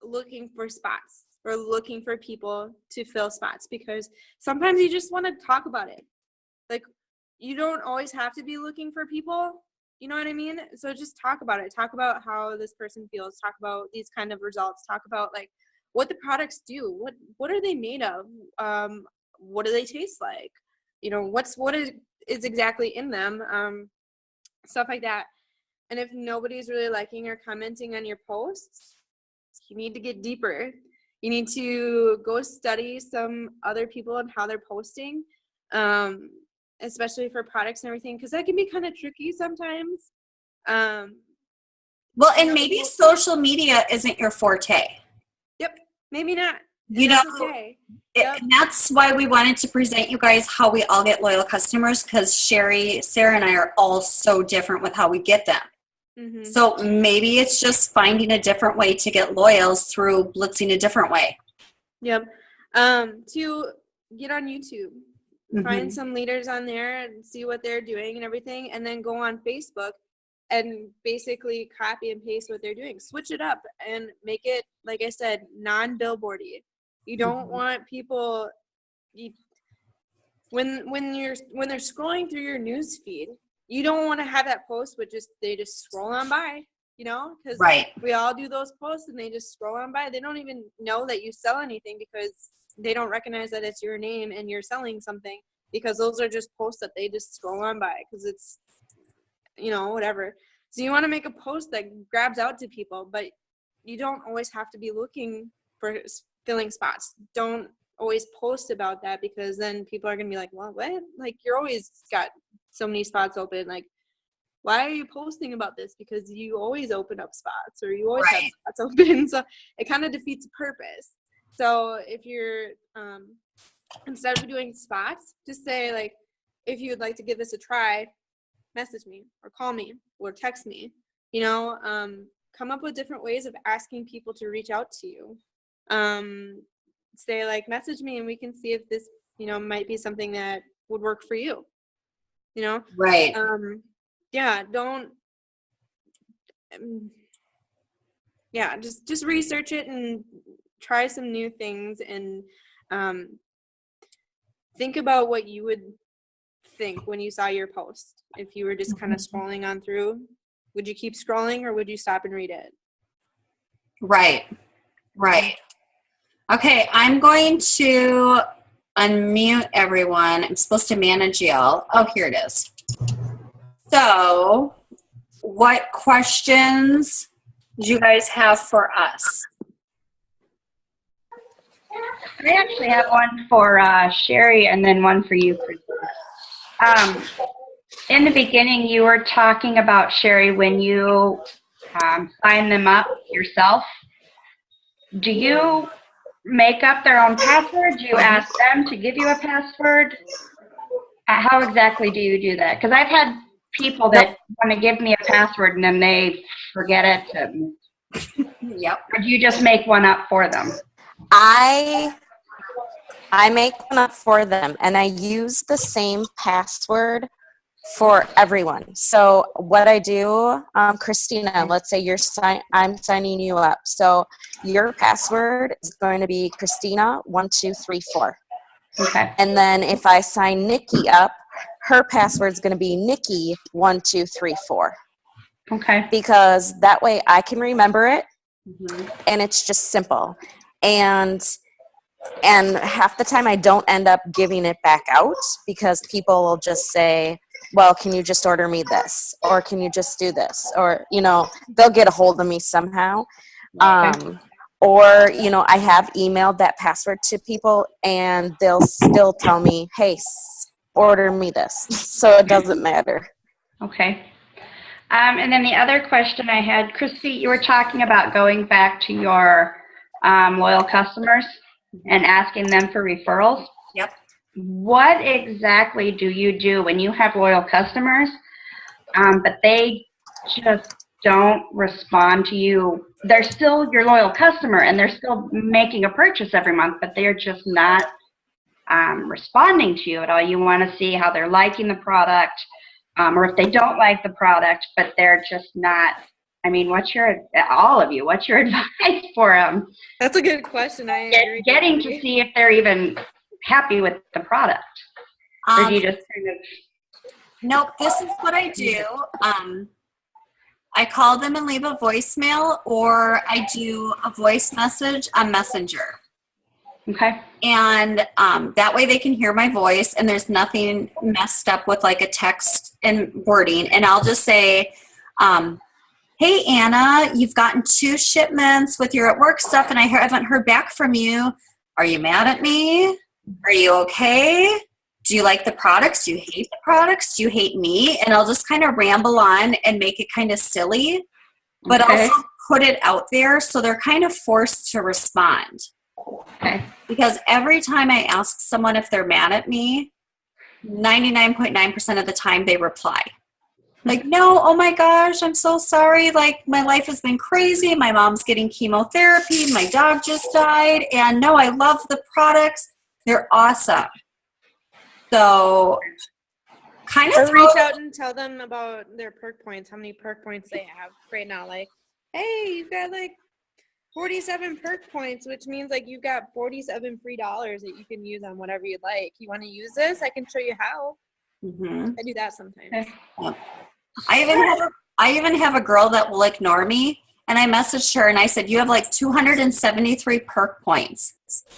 looking for spots or looking for people to fill spots, because sometimes you just want to talk about it. Like, you don't always have to be looking for people. You know what I mean? So just talk about it. Talk about how this person feels. Talk about these kind of results. Talk about like what the products do. What are they made of? What do they taste like? You know, what is exactly in them? Stuff like that. And if nobody's really liking or commenting on your posts, you need to get deeper. You need to go study some other people and how they're posting, especially for products and everything, because that can be kind of tricky sometimes.
Well, and maybe social media isn't your forte.
Yep, maybe not.
You know,
okay.
And that's why we wanted to present you guys how we all get loyal customers, because Sherry, Sarah, and I are all so different with how we get them. Mm-hmm. So maybe it's just finding a different way to get loyals through blitzing a different way.
Yep. To get on YouTube, find some leaders on there and see what they're doing and everything, and then go on Facebook and basically copy and paste what they're doing. Switch it up and make it, like I said, non-billboardy. You don't want people when they're scrolling through your news feed, you don't want to have that post with they just scroll on by, you know, because we all do those posts and they just scroll on by. They don't even know that you sell anything because they don't recognize that it's your name and you're selling something, because those are just posts that they just scroll on by because it's, you know, whatever. So you want to make a post that grabs out to people, but you don't always have to be looking for filling spots. Don't always post about that, because then people are going to be like, well, what? Like, you're always got so many spots open. Like, why are you posting about this? Because you always open up spots, or you always have
Right.
spots open. So it kind of defeats the purpose. So if you're, instead of doing spots, just say like, if you would like to give this a try, message me or call me or text me, you know, come up with different ways of asking people to reach out to you. Say like, message me and we can see if this, you know, might be something that would work for you, you know?
Right.
Yeah, don't, yeah, just research it and try some new things, and think about what you would think when you saw your post. If you were just kind of scrolling on through, would you keep scrolling or would you stop and read it?
Right. Right. Okay, I'm going to unmute everyone. I'm supposed to manage y'all. Oh, here it is. So, what questions do you guys have for us?
I actually have one for Sherry and then one for you, Christina. In the beginning, you were talking about, Sherry, when you sign them up yourself, do you make up their own password? Do you ask them to give you a password? How exactly do you do that? Because I've had people that want to give me a password and then they forget it.
Yep.
Or do you just make one up for them?
I make one up for them, and I use the same password for everyone. So what I do, Christina, let's say I'm signing you up. So your password is going to be Christina1234.
Okay.
And then if I sign Nikki up, her password is going to be Nikki1234.
Okay.
Because that way I can remember it,
Mm-hmm.
and it's just simple. And half the time I don't end up giving it back out, because people will just say, well, can you just order me this? Or can you just do this? Or, you know, they'll get a hold of me somehow. Or, you know, I have emailed that password to people and they'll still tell me, hey, order me this. So it doesn't matter.
Okay. And then the other question I had, Christy, you were talking about going back to your loyal customers and asking them for referrals.
Yep.
What exactly do you do when you have loyal customers, but they just don't respond to you? They're still your loyal customer and they're still making a purchase every month, but they're just not responding to you at all. You want to see how they're liking the product, or if they don't like the product, but they're just not. I mean, what's your advice for them?
That's a good question. I agree.
Getting to see if they're even happy with the product. Or do you just kind of...
Nope, this is what I do. I call them and leave a voicemail, or I do a voice message on Messenger.
Okay.
And that way they can hear my voice and there's nothing messed up with like a text and wording. And I'll just say, hey, Anna, you've gotten 2 shipments with your at work stuff and I haven't heard back from you. Are you mad at me? Are you okay? Do you like the products? Do you hate the products? Do you hate me? And I'll just kind of ramble on and make it kind of silly, but
Okay.
also put it out there so they're kind of forced to respond.
Okay.
Because every time I ask someone if they're mad at me, 99.9% of the time they reply. Like, no, oh my gosh, I'm so sorry. Like, my life has been crazy. My mom's getting chemotherapy. My dog just died. And no, I love the products. They're awesome. So, kind of
Or reach out and tell them about their perk points, how many perk points they have right now. Like, hey, you've got like 47 perk points, which means like you've got 47 free dollars that you can use on whatever you'd like. You want to use this? I can show you how.
Mm-hmm.
I do that sometimes.
Okay.
I even have a girl that will ignore me, and I messaged her and I said, you have like 273 perk points.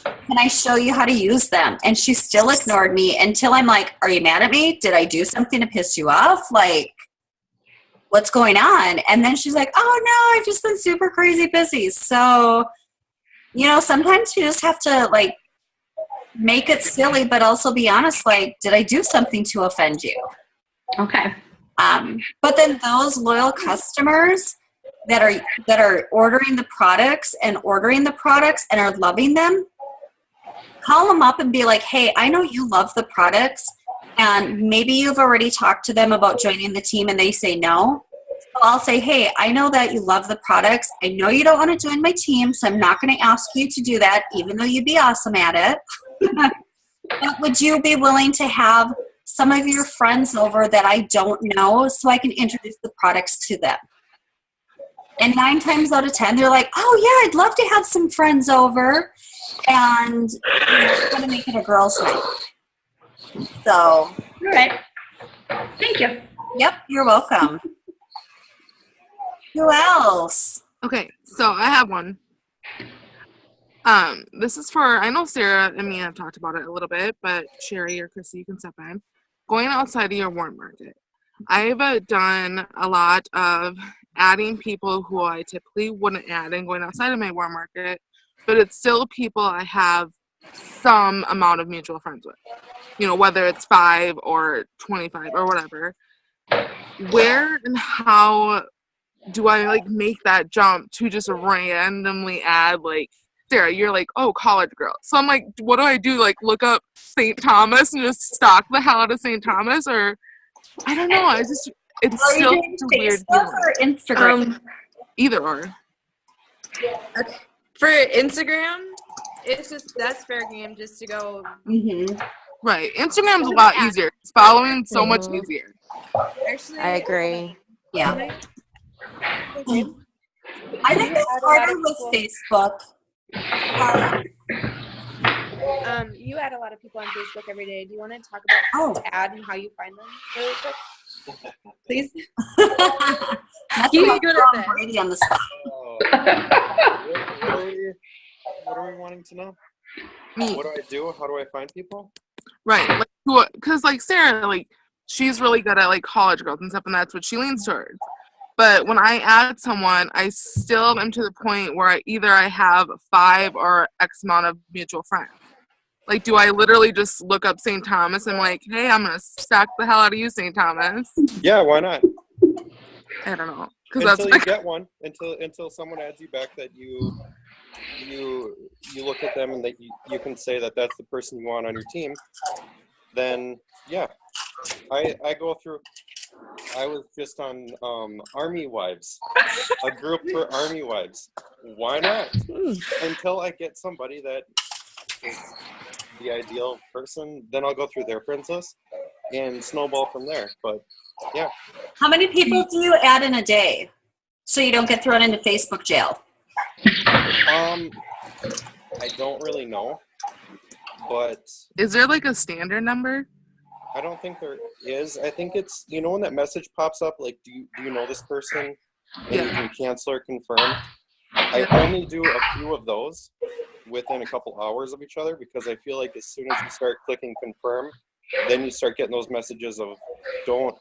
Can I show you how to use them? And she still ignored me until I'm like, are you mad at me? Did I do something to piss you off? Like, what's going on? And then she's like, oh no, I've just been super crazy busy. So, you know, sometimes you just have to like make it silly, but also be honest. Like, did I do something to offend you?
Okay.
But then those loyal customers that are ordering the products and are loving them, call them up and be like, hey, I know you love the products, and maybe you've already talked to them about joining the team and they say no. So I'll say, hey, I know that you love the products. I know you don't want to join my team, so I'm not going to ask you to do that, even though you'd be awesome at it. But would you be willing to have some of your friends over that I don't know so I can introduce the products to them? And 9 times out of 10, they're like, oh, yeah, I'd love to have some friends over. And we're going to make it a girls' night. So.
All right. Thank you.
Yep, you're welcome. Who else?
Okay, so I have one. This is for, I know Sarah and me have talked about it a little bit, but Sherry or Chrissy, you can step in. Going outside of your warm market. I've done a lot of adding people who I typically wouldn't add and going outside of my warm market, but it's still people I have some amount of mutual friends with. You know, whether it's 5 or 25 or whatever. Where and how do I like make that jump to just randomly add, like, Sarah, you're like, oh, college girl. So I'm like, what do I do? Like, look up St. Thomas and just stalk the hell out of St. Thomas? Or I don't know. It's still
Are you doing
weird.
Facebook or Instagram?
Either or.
For Instagram, it's just, that's fair game just to go.
Mm-hmm.
Right. Instagram's a lot easier. It's following so much easier.
Actually,
I agree.
Yeah. I think it's harder with Facebook.
You add a lot of people on Facebook every day. Do you want to talk about how to add and how you find them really quick? Please.
That's
He's
about
good at
Tom
this.
Brady on the spot.
What are we wanting to know?
Me.
What do I do? How do I find people?
Right. Like, because, like, Sarah, like, she's really good at, like, college girls and stuff, and that's what she leans towards. But when I add someone, I still am to the point where I have 5 or X amount of mutual friends. Like, do I literally just look up St. Thomas and like, hey, I'm going to stalk the hell out of you, St. Thomas?
Yeah, why not?
I don't know.
Until you get one, until someone adds you back that you look at them and that you can say that that's the person you want on your team, then yeah. I go through. I was just on Army Wives, a group for Army Wives. Why not? Until I get somebody that is the ideal person, then I'll go through their friends list and snowball from there. But yeah.
How many people do you add in a day so you don't get thrown into Facebook jail?
I don't really know, but
Is there like a standard number?
I don't think there is. I think it's, you know, when that message pops up, like, do you know this person? And you can cancel or confirm. I only do a few of those within a couple hours of each other, because I feel like as soon as you start clicking confirm, then you start getting those messages of don't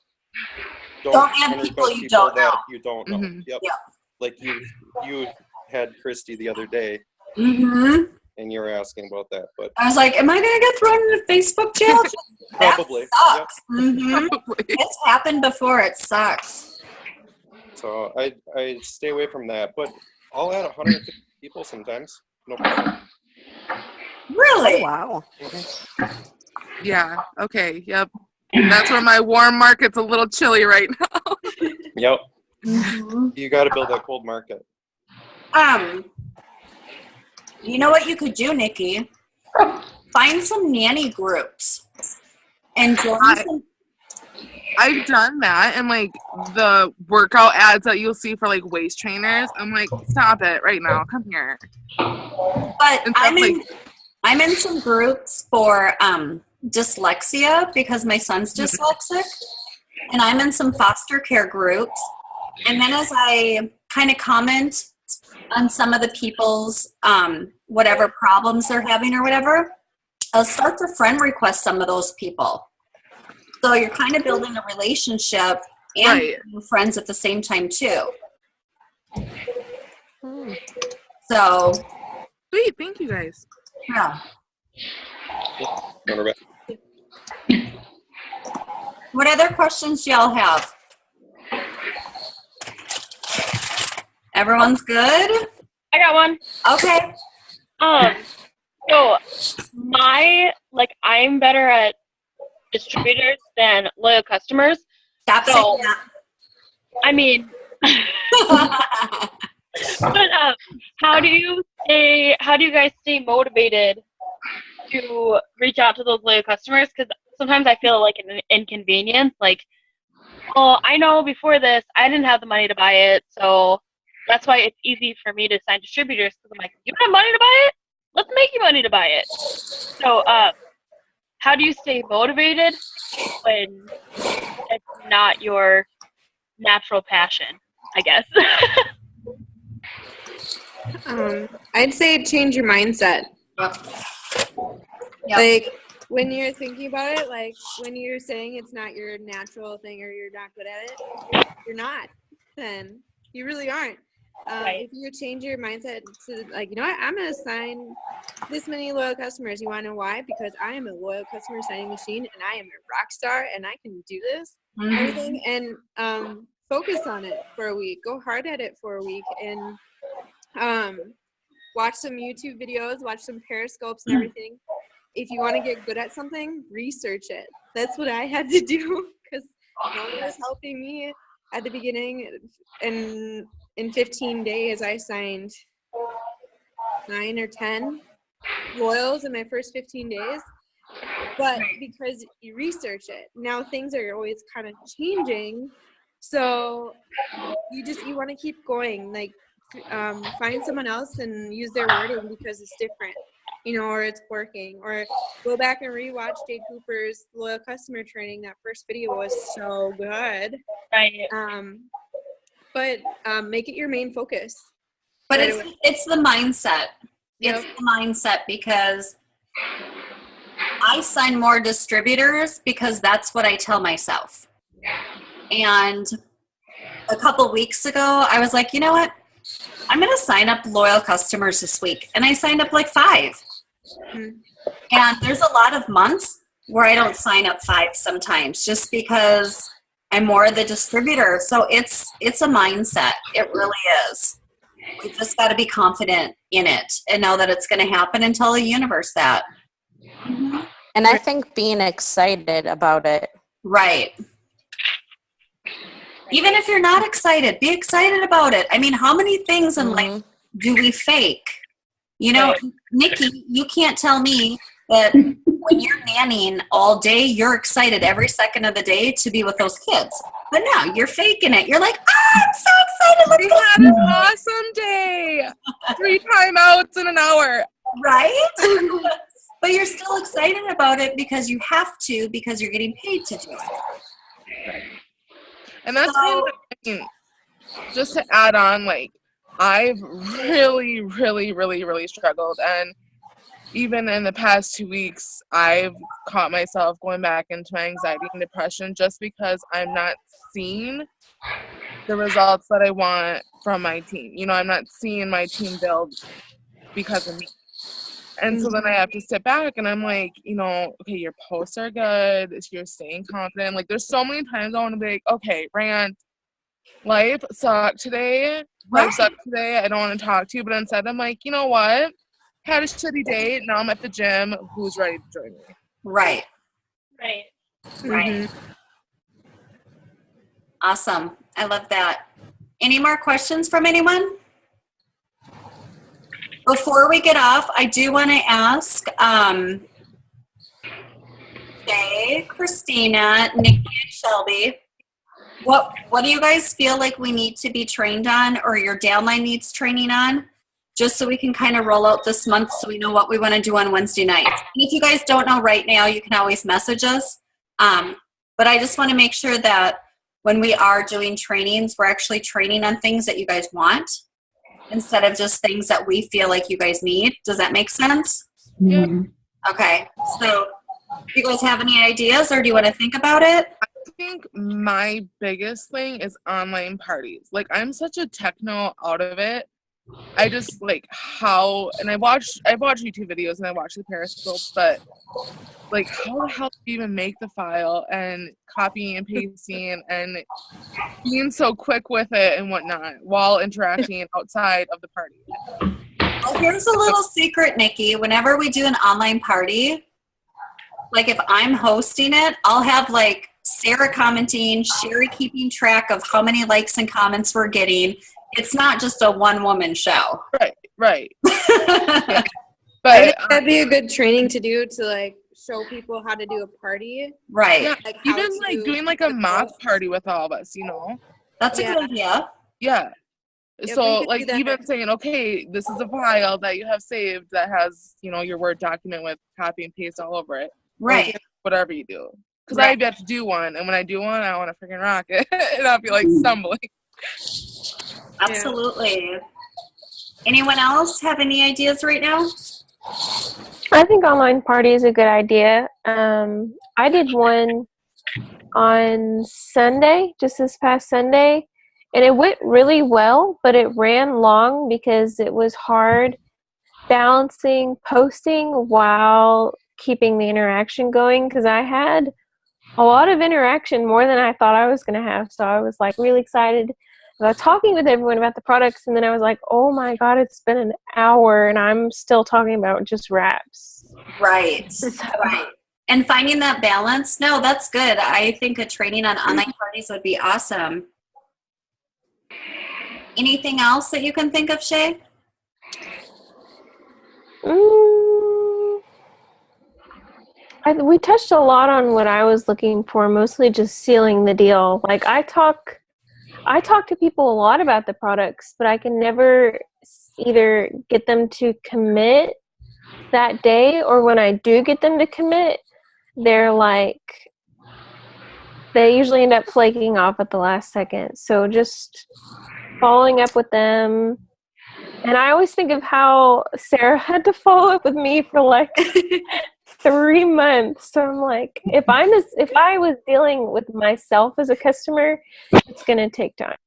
add people you don't know.
You don't know.
Mm-hmm.
Yep.
Yeah.
Like you had Christy the other day,
Mm-hmm.
and you were asking about that, but
I was like, am I going to get thrown into Facebook jail?
probably.
That
Yep.
sucks. Mm-hmm.
Probably.
It's happened before. It sucks.
So I stay away from that, but I'll add 150 people sometimes. No problem.
Really?
Wow.
Yeah. Okay. Yep. That's where my warm market's a little chilly right now.
Yep.
Mm-hmm.
You got to build that cold market.
You know what you could do, Nikki? Find some nanny groups and join some.
I've done that, and like the workout ads that you'll see for like waist trainers, I'm like, stop it right now, come here.
But
And
I'm in some groups for dyslexia because my son's dyslexic, and I'm in some foster care groups. And then as I kind of comment on some of the people's whatever problems they're having or whatever, I'll start to friend request some of those people. So you're kind of building a relationship and
Right.
being friends at the same time too. So
Sweet, thank you guys.
yeah.
Remember back?
What other questions do y'all have? Everyone's good?
I got one.
Okay.
So I'm better at distributors than loyal customers.
Stop
So,
saying
I mean,
that.
but how do you guys stay motivated to reach out to those loyal customers? Because sometimes I feel like an inconvenience. Like, oh, I know before this I didn't have the money to buy it, so that's why it's easy for me to sign distributors. Because I'm like, you have money to buy it? Let's make you money to buy it. So, how do you stay motivated when it's not your natural passion, I guess?
I'd say change your mindset.
Yep.
Like when you're thinking about it, like when you're saying it's not your natural thing or you're not good at it, you're not. Then you really aren't.
Right.
If you change your mindset to like, you know what, I'm gonna sign this many loyal customers. You want to know why? Because I am a loyal customer signing machine, and I am a rock star, and I can do this everything. And focus on it for a week. Go hard at it for a week, and watch some YouTube videos, watch some Periscopes and everything. If you want to get good at something, research it. That's what I had to do because no one was helping me at the beginning. And in 15 days, I signed 9 or 10 loyals in my first 15 days. But because you research it, now things are always kind of changing. So you want to keep going. Like, find someone else and use their wording because it's different, or it's working. Or go back and rewatch Jade Cooper's loyal customer training. That first video was so good.
Right.
But make it your main focus.
But it's the mindset.
Yep.
It's the mindset because I sign more distributors because that's what I tell myself. And a couple weeks ago, I was like, you know what? I'm going to sign up loyal customers this week. And I signed up like 5. And there's a lot of months where I don't sign up 5 sometimes just because I'm more the distributor. So it's a mindset. It really is. We just got to be confident in it and know that it's going to happen and tell the universe that.
And I think being excited about it.
Right. Even if you're not excited, be excited about it. I mean, how many things in life do we fake? Nikki, you can't tell me that when you're nannying all day, you're excited every second of the day to be with those kids. But no, you're faking it. You're like, I'm so excited. Let's
We
go.
had an awesome day. 3 timeouts in an hour.
Right? But you're still excited about it because you have to, because you're getting paid to do it.
And that's kind of, just to add on, like, I've really, really, really, really struggled. And even in the past 2 weeks, I've caught myself going back into my anxiety and depression just because I'm not seeing the results that I want from my team. I'm not seeing my team build because of me. And so then I have to sit back and I'm like, okay, your posts are good. You're staying confident. Like, there's so many times I want to be like, okay, Rand, life sucked today. Life sucked today. I don't want to talk to you. But instead I'm like, you know what? Had a shitty day. Now I'm at the gym. Who's ready to join me?
Right.
Right.
Right. Awesome. I love that. Any more questions from anyone? Before we get off, I do want to ask Jay, Christina, Nikki, and Shelby, what do you guys feel like we need to be trained on or your downline needs training on? Just so we can kind of roll out this month so we know what we want to do on Wednesday nights. And if you guys don't know right now, you can always message us. But I just want to make sure that when we are doing trainings, we're actually training on things that you guys want instead of just things that we feel like you guys need. Does that make sense?
Yeah.
Okay. So do you guys have any ideas or do you want to think about it?
I think my biggest thing is online parties. Like, I'm such a techno out of it I just like how, and I watch YouTube videos and I watch the Periscope, but like how the hell do you even make the file and copying and pasting and being so quick with it and whatnot while interacting outside of the party?
Well, here's a little secret, Nikki. Whenever we do an online party, like if I'm hosting it, I'll have like Sarah commenting, Sherry keeping track of how many likes and comments we're getting. It's not just a one-woman show.
Right.
I
But
think that'd be a good training to do to like show people how to do a party.
Right.
yeah,
Like how
even like
to
doing like a
put
mock
those-
party with all of us, you know?
That's a
Yeah.
good idea.
Yeah.
Yeah,
So
we could do
like
that.
even saying, okay, this is a file that you have saved that has, you know, your Word document with copy and paste all over it.
Right.
Whatever you do. Because
Right.
I've yet to do one, and when I do one, I want to freaking rock it, and I'll be like stumbling.
Absolutely. Anyone else have any ideas right now?
I think online party is a good idea. I did one on Sunday, just this past Sunday, and it went really well, but it ran long because it was hard balancing posting while keeping the interaction going, because I had a lot of interaction, more than I thought I was going to have. So I was like really excited about talking with everyone about the products, and then I was like, oh my god, it's been an hour and I'm still talking about just wraps.
Right. Right. And finding that balance. No, that's good. I think a training on online parties would be awesome. Anything else that you can think of, Shay?
We touched a lot on what I was looking for, mostly just sealing the deal. Like I talk to people a lot about the products, but I can never either get them to commit that day, or when I do get them to commit, they're like, they usually end up flaking off at the last second. So just following up with them. And I always think of how Sarah had to follow up with me for like 3 months. So I'm like, if I was dealing with myself as a customer, it's gonna take time.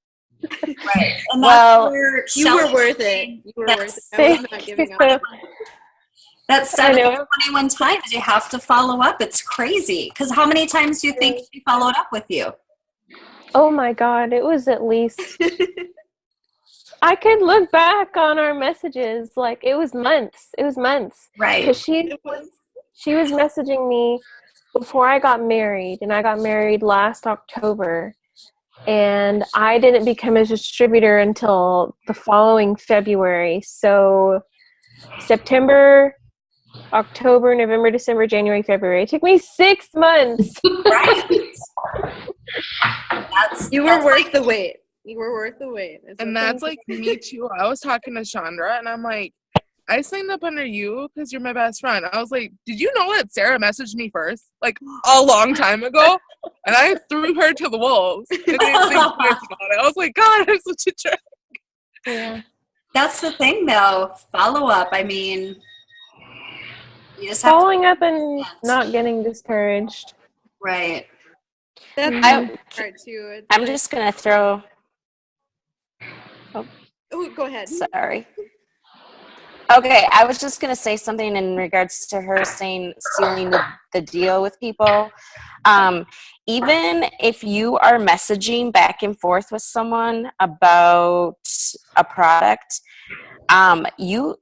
Right. And
Well,
that's where
You
Shelley-
were worth it. You were worth it. I was
Thank
not
you.
giving up.
That's
I
7
know.
to 21 times you have to follow up. It's crazy. Because how many times do you think she followed up with you?
Oh my god, it was at least I could look back on our messages, like it was months. It was months.
Right.
Because she was messaging me before I got married, and I got married last October, and I didn't become a distributor until the following February. So September, October, November, December, January, February. It took me 6 months.
Right.
You were
that's
worth
like-
the wait. You were worth the wait. It's
And
okay.
that's like me too. I was talking to Chandra, and I'm like, I signed up under you because you're my best friend. I was like, did you know that Sarah messaged me first, like a long time ago? And I threw her to the wolves. And they think twice about it. I was like, God, I'm such a jerk.
Yeah.
That's the thing, though. Follow up. I mean, you just have
Following up and not getting discouraged.
right.
That's
I-
the part too. It's
I'm
like-
just gonna throw.
Oh, go ahead.
Sorry. Okay, I was just gonna say something in regards to her saying sealing the deal with people. Even if you are messaging back and forth with someone about a product,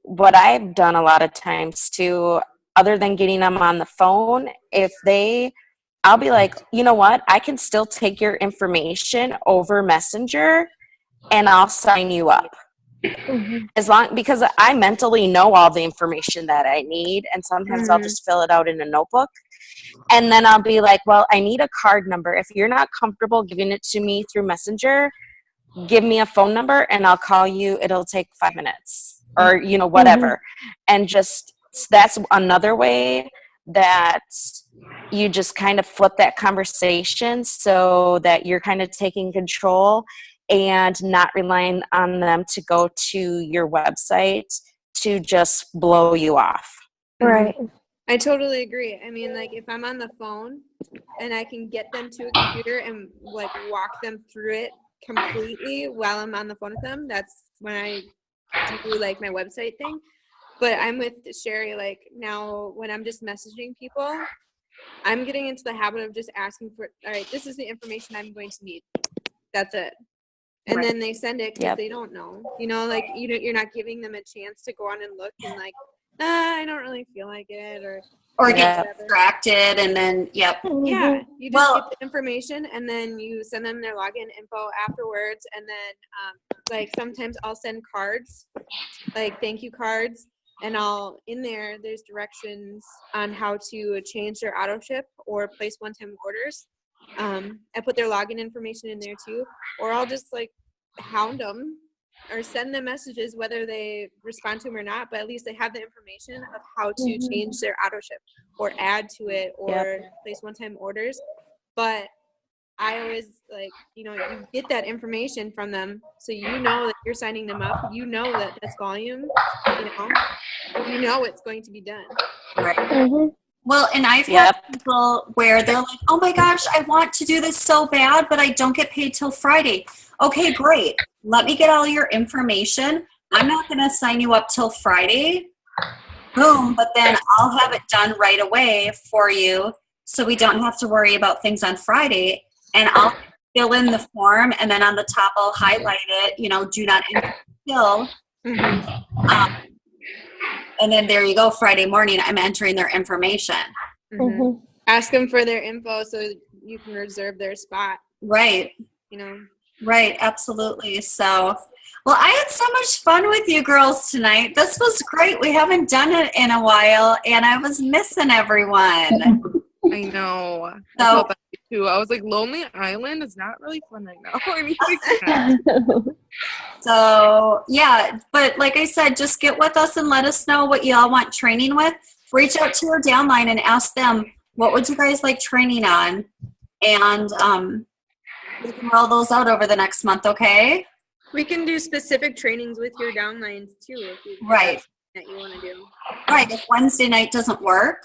what I've done a lot of times too, other than getting them on the phone, I'll be like, you know what, I can still take your information over Messenger and I'll sign you up. Because I mentally know all the information that I need, and sometimes I'll just fill it out in a notebook, and then I'll be like, well, I need a card number. If you're not comfortable giving it to me through Messenger, give me a phone number and I'll call you. It'll take 5 minutes, or whatever. And just, that's another way that you just kind of flip that conversation so that you're kind of taking control and not relying on them to go to your website to just blow you off.
Right.
I totally agree. I mean, like if I'm on the phone and I can get them to a computer and like walk them through it completely while I'm on the phone with them, that's when I do like my website thing. But I'm with Sherry, like now when I'm just messaging people, I'm getting into the habit of just asking for, all right, this is the information I'm going to need. That's it. And
Right.
then they send it because
Yep.
they don't know. You know, like you're not giving them a chance to go on and look and like, I don't really feel like it,
Or
you know,
get
whatever.
distracted and then, yep.
Yeah, you just
Well-
get the information and then you send them their login info afterwards. And then like sometimes I'll send cards, like thank you cards. And in there, there's directions on how to change their auto ship or place one-time orders. I put their login information in there too, or I'll just like hound them or send them messages whether they respond to them or not, but at least they have the information of how to change their auto ship or add to it or place one-time orders. But I always like, you get that information from them. So you know that you're signing them up. You know that that's volume, you know it's going to be done.
Right. Well, and I've had people where they're like, oh my gosh, I want to do this so bad, but I don't get paid till Friday. Okay, great. Let me get all your information. I'm not going to sign you up till Friday. Boom. But then I'll have it done right away for you so we don't have to worry about things on Friday. And I'll fill in the form, and then on the top I'll highlight it, do not fill. And then there you go, Friday morning, I'm entering their information.
Ask them for their info so you can reserve their spot.
Right. Right, absolutely. So, well, I had so much fun with you girls tonight. This was great. We haven't done it in a while, and I was missing everyone.
I know. I
So-
felt that too. I was like, Lonely Island is not really fun right now. I mean, like,
So, yeah, but like I said, just get with us and let us know what y'all want training with. Reach out to our downline and ask them, what would you guys like training on? And we can roll those out over the next month, okay?
We can do specific trainings with your downlines too, if
Right.
that you want to do.
Right, if Wednesday night doesn't work,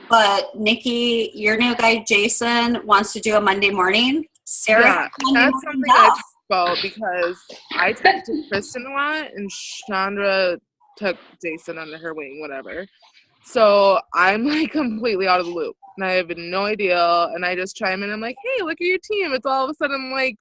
but Nikki, your new guy Jason wants to do a Monday morning. Sarah,
yeah,
Monday
that's
morning
something I
off.
talked about because I talked to Kristen a lot and Chandra took Jason under her wing, whatever. So I'm like completely out of the loop and I have no idea. And I just chime in. I'm like, hey, look at your team. It's all of a sudden like